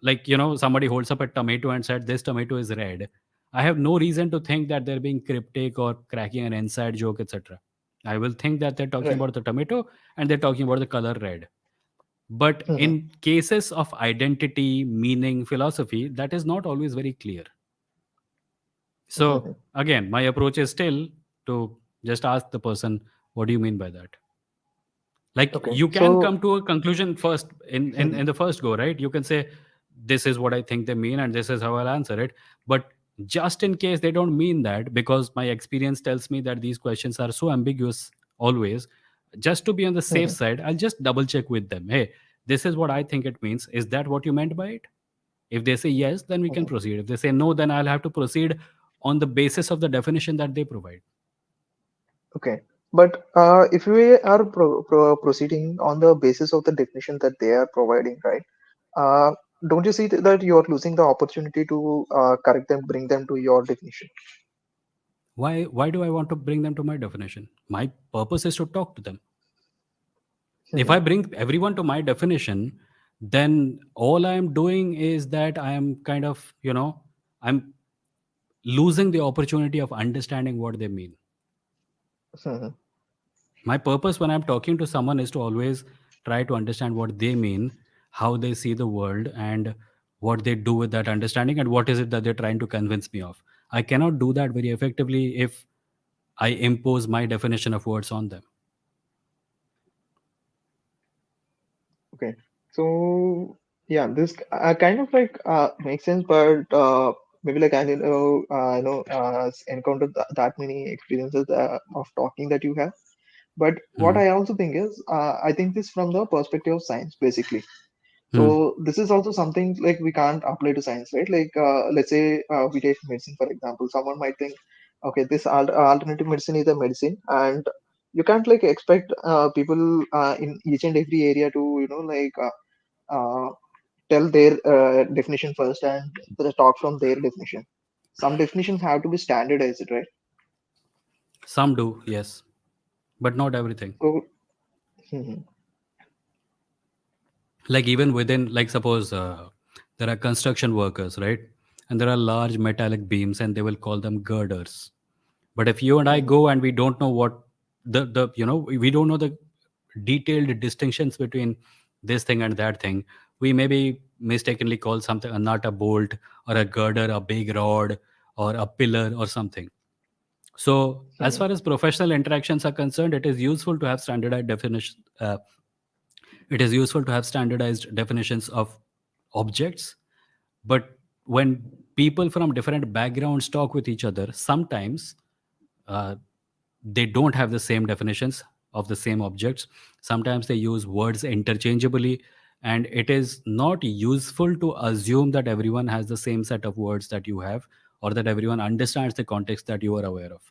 like somebody holds up a tomato and said this tomato is red. I have no reason to think that they're being cryptic or cracking an inside joke, etc. I will think that they're talking Right. about the tomato and they're talking about the color red. But Mhm. in cases of identity, meaning, philosophy, that is not always very clear. So Mhm. again, my approach is still to just ask the person, what do you mean by that? Like Okay, you can so come to a conclusion first in mhm. the first go, right? You can say this is what I think they mean and this is how I'll answer it. But just in case they don't mean that, because my experience tells me that these questions are so ambiguous always, just to be on the safe Mhm. side, I'll just double check with them. Hey, this is what I think it means. Is that what you meant by it? If they say yes, then we can Mhm. proceed. If they say no, then I'll have to proceed on the basis of the definition that they provide. Okay, but if we are proceeding on the basis of the definition that they are providing, right? Uh, don't you see that you are losing the opportunity to correct them, bring them to your definition? Why do I want to bring them to my definition? My purpose is to talk to them. If I Mhm. bring everyone to my definition, then all I am doing is that I am kind of I'm losing the opportunity of understanding what they mean. Mhm. My purpose when I'm talking to someone is to always try to understand what they mean, how they see the world, and what they do with that understanding, and what is it that they're trying to convince me of. I cannot do that very effectively if I impose my definition of words on them. Okay, so yeah, this kind of like makes sense, but maybe like I didn't know, encountered that many experiences of talking that you have. But what Mhm. I also think is, I think this from the perspective of science, basically. Mhm. So this is also something like we can't apply to science, right? Like let's say we take medicine for example. Someone might think, okay, this alternative medicine is a medicine, and you can't like expect people in each and every area to uh, tell their definition first and talk from their definition. Some definitions have to be standardized, right? Some do, yes, but not everything. So, mhm, Like even within, like suppose there are construction workers, right? And there are large metallic beams, and they will call them girders. But if you and I mhm, go and we don't know what the we don't know the detailed distinctions between this thing and that thing, we maybe mistakenly call something a nut a bolt, or a girder a big rod, or a pillar or something. So as mhm, far as professional interactions are concerned, it is useful to have standardized definitions of objects. But when people from different backgrounds talk with each other, sometimes uh, they don't have the same definitions of the same objects. Sometimes they use words interchangeably, and it is not useful to assume that everyone has the same set of words that you have, or that everyone understands the context that you are aware of.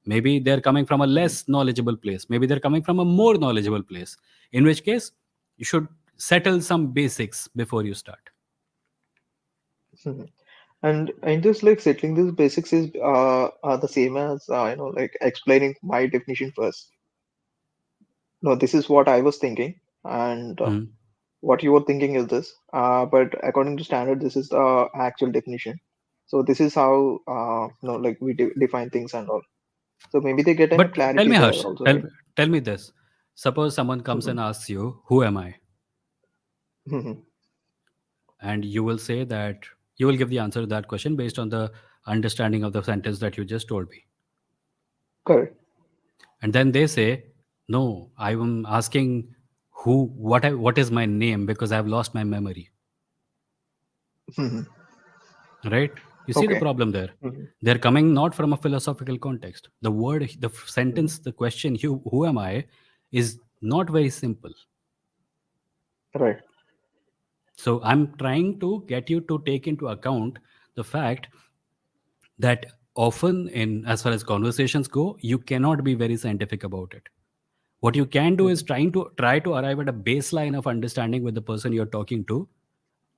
Maybe they're coming from a mhm, less knowledgeable place, maybe they're coming from a more knowledgeable place, in which case you should settle some basics before you start. mhm. And in this, like settling these basics is are the same as like explaining my definition first. No, this is what I was thinking, and Hmm. what you were thinking is this. But according to standard, this is the actual definition. So this is how like we define things and all. So maybe they get a But tell clarity me, there Harsh, also, right? tell me this. Suppose someone comes Mhm. and asks you, "Who am I?" Mhm. And you will say that you will give the answer to that question based on the understanding of the sentence that you just told me. Correct. And then they say, "No, I am asking what is my name because I've lost my memory." Mhm. Right? You see the Okay. problem there. Mhm. They're coming not from a philosophical context. The word, Mhm. sentence, the question, who am I, is not very simple. Right. So I'm trying to get you to take into account the fact that often, in as far as conversations go, you cannot be very scientific about it. What you can do is Mhm. try to arrive at a baseline of understanding with the person you're talking to,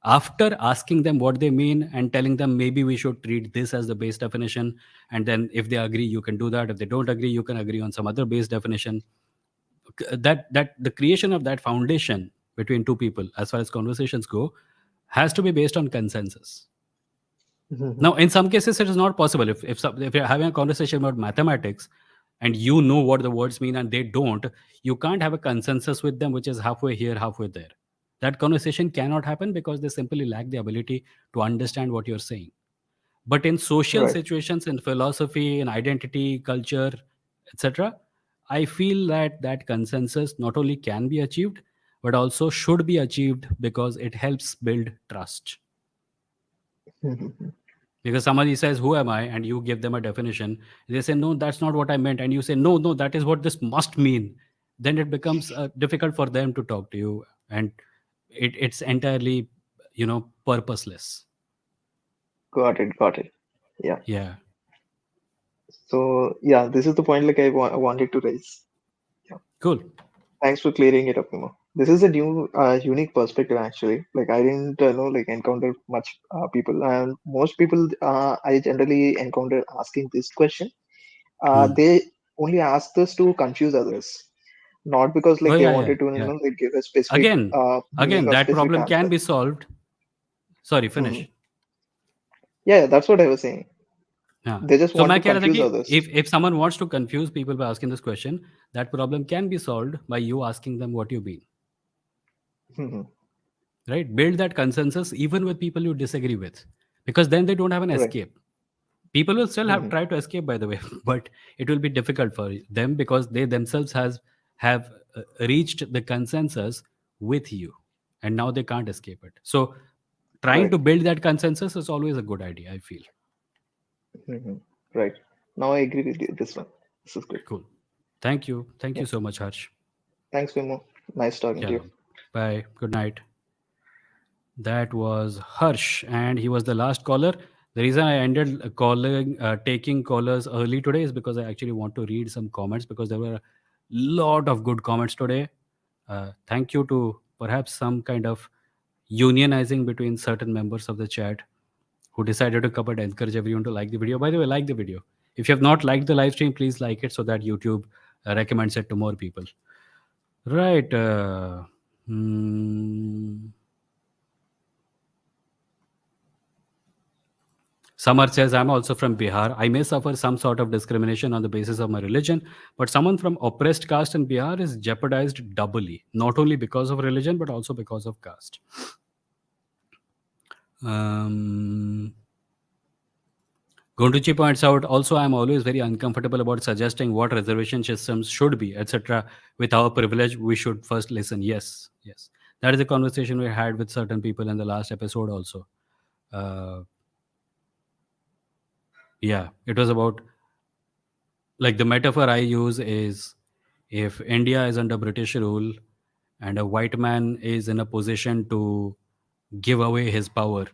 after asking them what they mean and telling them maybe we should treat this as the base definition. And then if they agree, you can do that. If they don't agree, you can agree on some other base definition. That the creation of that foundation between two people as far as conversations go has to be based on consensus. Mhm. Now, in some cases, it is not possible. If you're having a conversation about mathematics and you know what the words mean and they don't, you can't have a consensus with them, which is halfway here, halfway there. That conversation cannot happen because they simply lack the ability to understand what you're saying. But in social Right. situations, in philosophy, in identity, culture, etc., I feel that that consensus not only can be achieved, but also should be achieved because it helps build trust. Mhm. Because somebody says, "Who am I?" and you give them a definition, they say, "No, that's not what I meant." And you say, "No, no, that is what this must mean." Then it becomes difficult for them to talk to you. And it's entirely, purposeless. Got it. Got it. Yeah. Yeah, So yeah, this is the point like I wanted to raise. Yeah. cool. Thanks for clearing it up, Vimoh. This is a new, unique perspective actually. Like I didn't know like encounter much people, and most people I generally encounter asking this question. Hmm. They only ask this to confuse others, not because Oh, like they yeah, yeah, wanted to yeah. like give a specific Again, meaning or that specific problem can answer. be solved. Sorry, Hmm. finish. Yeah, that's what I was saying. Yeah. They just So want मैं to कह रहा था confuse कि others. if someone wants to confuse people by asking this question, that problem can be solved by you asking them what you mean. Hmm. Right? Build that consensus even with people you disagree with, because then they don't have an Right. escape. People will still have Hmm. try to escape, by the way, but it will be difficult for them because they themselves have reached the consensus with you, and now they can't escape it. So trying Right. to build that consensus is always a good idea, I feel. Hmm. Right. Now I agree with you. This one. This is good. Cool. Thank Yeah. you so much, Harsh. Thanks, Vimo. Nice talking to Yeah, you. bye, good night. That was Harsh, and he was the last caller. The reason I ended taking callers early today is because I actually want to read some comments because there were a lot of good comments today. Thank you to perhaps some kind of unionizing between certain members of the chat who decided to come and encourage everyone to like the video. By the way, like the video. If you have not liked the live stream, please like it so that YouTube recommends it to more people. Right. Hmm. Samar says, I'm also from Bihar. I may suffer some sort of discrimination on the basis of my religion, but someone from oppressed caste in Bihar is jeopardized doubly, not only because of religion, but also because of caste. Um, Gonduchi points out, also, I'm always very uncomfortable about suggesting what reservation systems should be, etc. With our privilege, we should first listen. Yes, yes. That is a conversation we had with certain people in the last episode also. Uh, yeah, it was about, like, the metaphor I use is, if India is under British rule and a white man is in a position to give away his power,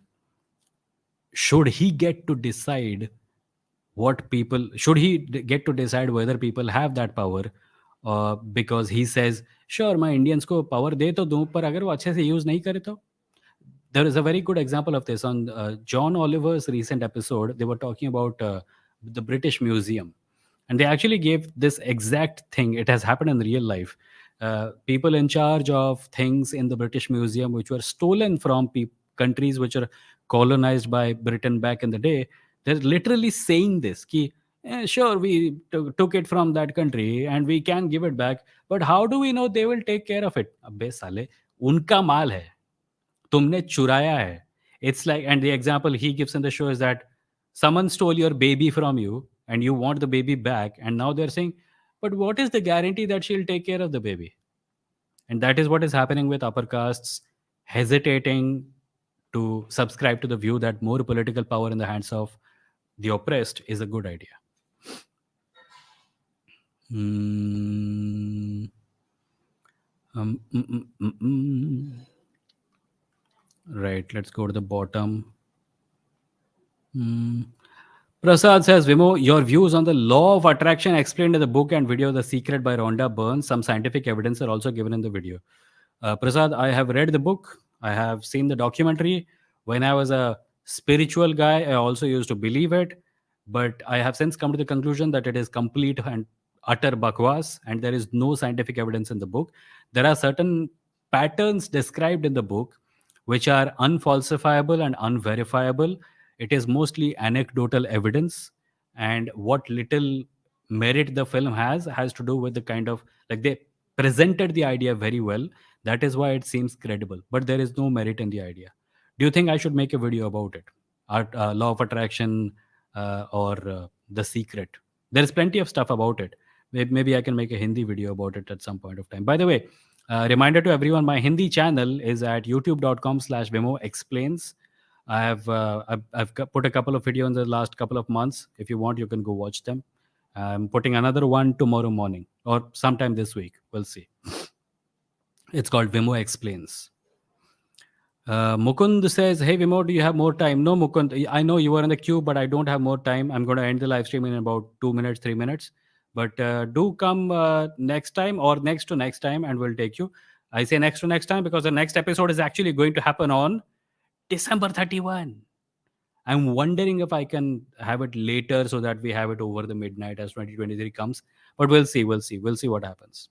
should he get to decide get to decide whether people have that power, because he says, sure, मैं Indians को power दे तो दूं, पर अगर वो अच्छे से use नहीं करे तो. There is a very good example of this on John Oliver's recent episode. They were talking about the British Museum, and they actually gave this exact thing. It has happened in real life. People in charge of things in the British Museum, which were stolen from countries which are colonized by Britain back in the day, they're literally saying this: "Ki Sure, we took it from that country and we can give it back, but how do we know they will take care of it? अबे साले, उनका माल है, तुमने चुराया है. It's like, and the example he gives in the show is that someone stole your baby from you and you want the baby back, and now they're saying, but what is the guarantee that she'll take care of the baby? And that is what is happening with upper castes hesitating to subscribe to the view that more political power in the hands of the oppressed is a good idea. Mm, um, mm, mm, mm, mm. Right, let's go to the bottom. Mm. Prasad says, Vimo, your views on the law of attraction explained in the book and video The Secret by Rhonda Byrne. Some scientific evidence are also given in the video. Prasad, I have read the book. I have seen the documentary. When I was a spiritual guy, I also used to believe it. But I have since come to the conclusion that it is complete and utter bakwas, and there is no scientific evidence in the book. There are certain patterns described in the book which are unfalsifiable and unverifiable. It is mostly anecdotal evidence, and what little merit the film has to do with the kind of, like, they presented the idea very well. That is why it seems credible, but there is no merit in the idea. Do you think I should make a video about it? Art, law of attraction, or the secret? There is plenty of stuff about it. Maybe I can make a Hindi video about it at some point of time. By the way, reminder to everyone, my Hindi channel is at youtube.com/Vimoh explains. I've put a couple of videos in the last couple of months. If you want, you can go watch them. I'm putting another one tomorrow morning or sometime this week. We'll see. It's called Vimoh Explains. Mukund says, hey Vimoh, do you have more time? No, Mukund, I know you are in the queue, but I don't have more time. I'm going to end the live stream in about 2 minutes, 3 minutes. But do come next time or next to next time, and we'll take you. I say next to next time because the next episode is actually going to happen on December 31. I'm wondering if I can have it later so that we have it over the midnight as 2023 comes. But we'll see. We'll see what happens.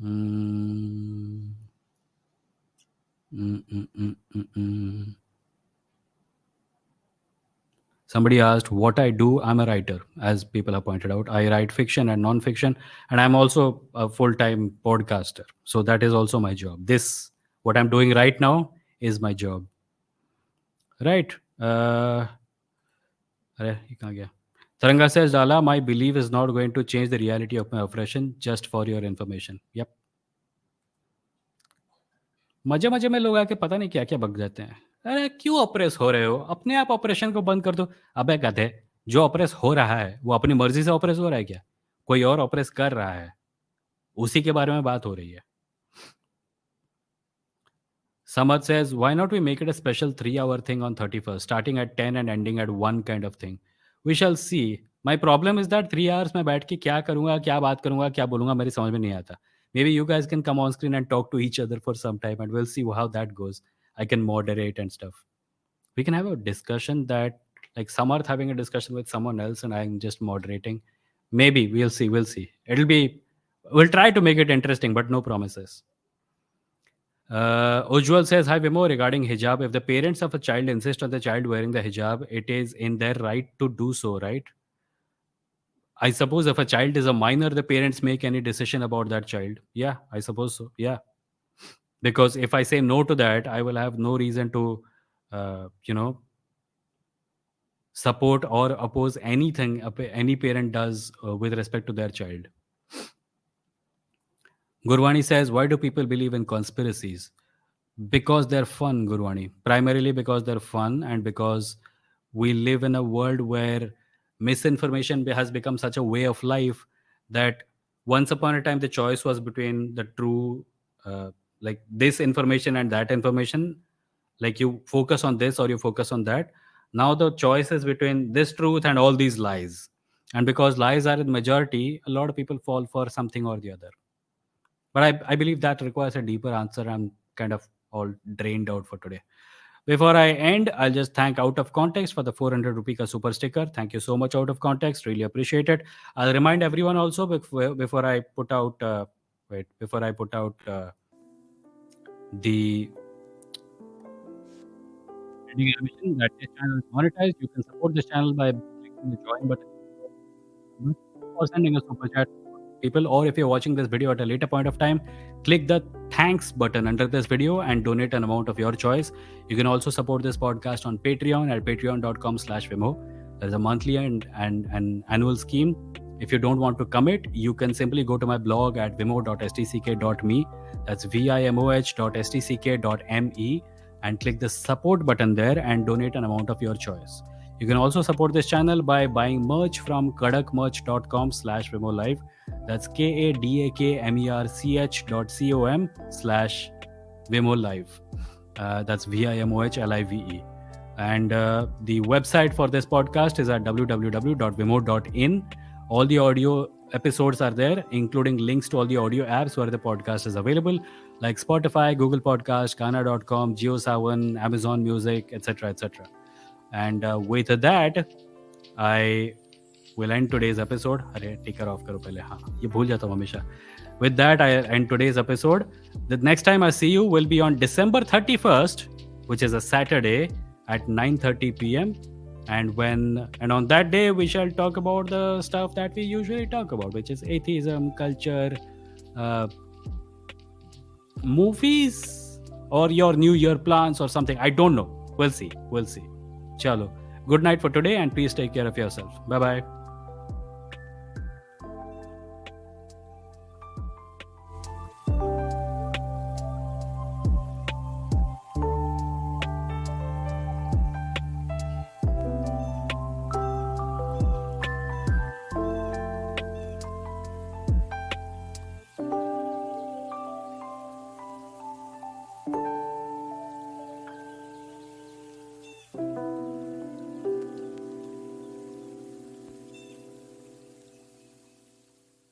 Mm. Mm, mm, mm, mm, mm. Somebody asked what I do. I'm a writer, as people have pointed out. I write fiction and non-fiction, and I'm also a full-time podcaster. So that is also my job. This, what I'm doing right now, is my job. Right. अरे, ये कहाँ गया? Taranga says, Dala, my belief is not going to change the reality of my oppression, just for your information. Yep. मजे मजे में लोग आके पता नहीं क्या क्या बक जाते हैं. अरे क्यों ऑपरेस हो रहे हो? अपने आप ऑपरेशन को बंद कर दो. अबे गधे, जो ऑपरेस हो रहा है वो अपनी मर्जी से ऑपरेस हो रहा है क्या? कोई और ऑपरेस कर रहा है, उसी के बारे में बात हो रही है. Samad says, why not we make it a special 3 hour thing on 31st, starting at 10 and ending at 1 kind of thing? We shall see. My problem is that 3 hours में बैठ के क्या करूँगा, क्या बात करूँगा, क्या बोलूँगा, मेरी समझ में नहीं आता. Maybe you guys can come on screen and talk to each other for some time and we'll see how that goes. I can moderate and stuff. We can have a discussion that, like Samarth having a discussion with someone else and I'm just moderating. Maybe we'll see. We'll try to make it interesting, but no promises. Ujjwal says, hi Vimoh, regarding hijab, if the parents of a child insist on the child wearing the hijab, it is in their right to do so, right? I suppose if a child is a minor, the parents make any decision about that child. Yeah, I suppose so. Yeah. Because if I say no to that, I will have no reason to, support or oppose anything any parent does with respect to their child. Gurwani says, why do people believe in conspiracies? Because they're fun, Gurwani. Primarily because they're fun and because we live in a world where misinformation has become such a way of life that once upon a time the choice was between the true, like this information and that information. Like you focus on this or you focus on that. Now the choice is between this truth and all these lies. And because lies are in majority, a lot of people fall for something or the other. But I believe that requires a deeper answer. I'm kind of all drained out for today. Before I end, I'll just thank Out of Context for the 400 rupee ka super sticker. Thank you so much, Out of Context. Really appreciate it. I'll remind everyone also before I put out the trading animation that this channel is monetized. You can support this channel by clicking the join button or sending a super chat people, or if you're watching this video at a later point of time, click the thanks button under this video and donate an amount of your choice. You can also support this podcast on Patreon at patreon.com/Vimoh. There's a monthly and an annual scheme. If you don't want to commit, you can simply go to my blog at vimoh.stck.me. That's vimoh.stck.me, and click the support button there and donate an amount of your choice. You can also support this channel by buying merch from kadakmerch.com/VimohLive. That's kadakmerch.com/VimohLive. That's VIMOHLIVE. And the website for this podcast is at www.vimoh.in. All the audio episodes are there, including links to all the audio apps where the podcast is available, like Spotify, Google Podcast, Kana.com, JioSaavn, Amazon Music, etc., etc. And with that, I will end today's episode. अरे टिकर of करो पहले, हाँ ये भूल जाता हूँ हमेशा. With that, I end today's episode. The next time I see you will be on December 31st, which is a Saturday at 9:30 p.m. And on that day we shall talk about the stuff that we usually talk about, which is atheism, culture, movies, or your New Year plans or something. I don't know. We'll see. Chalo. Good night for today, and please take care of yourself. Bye bye.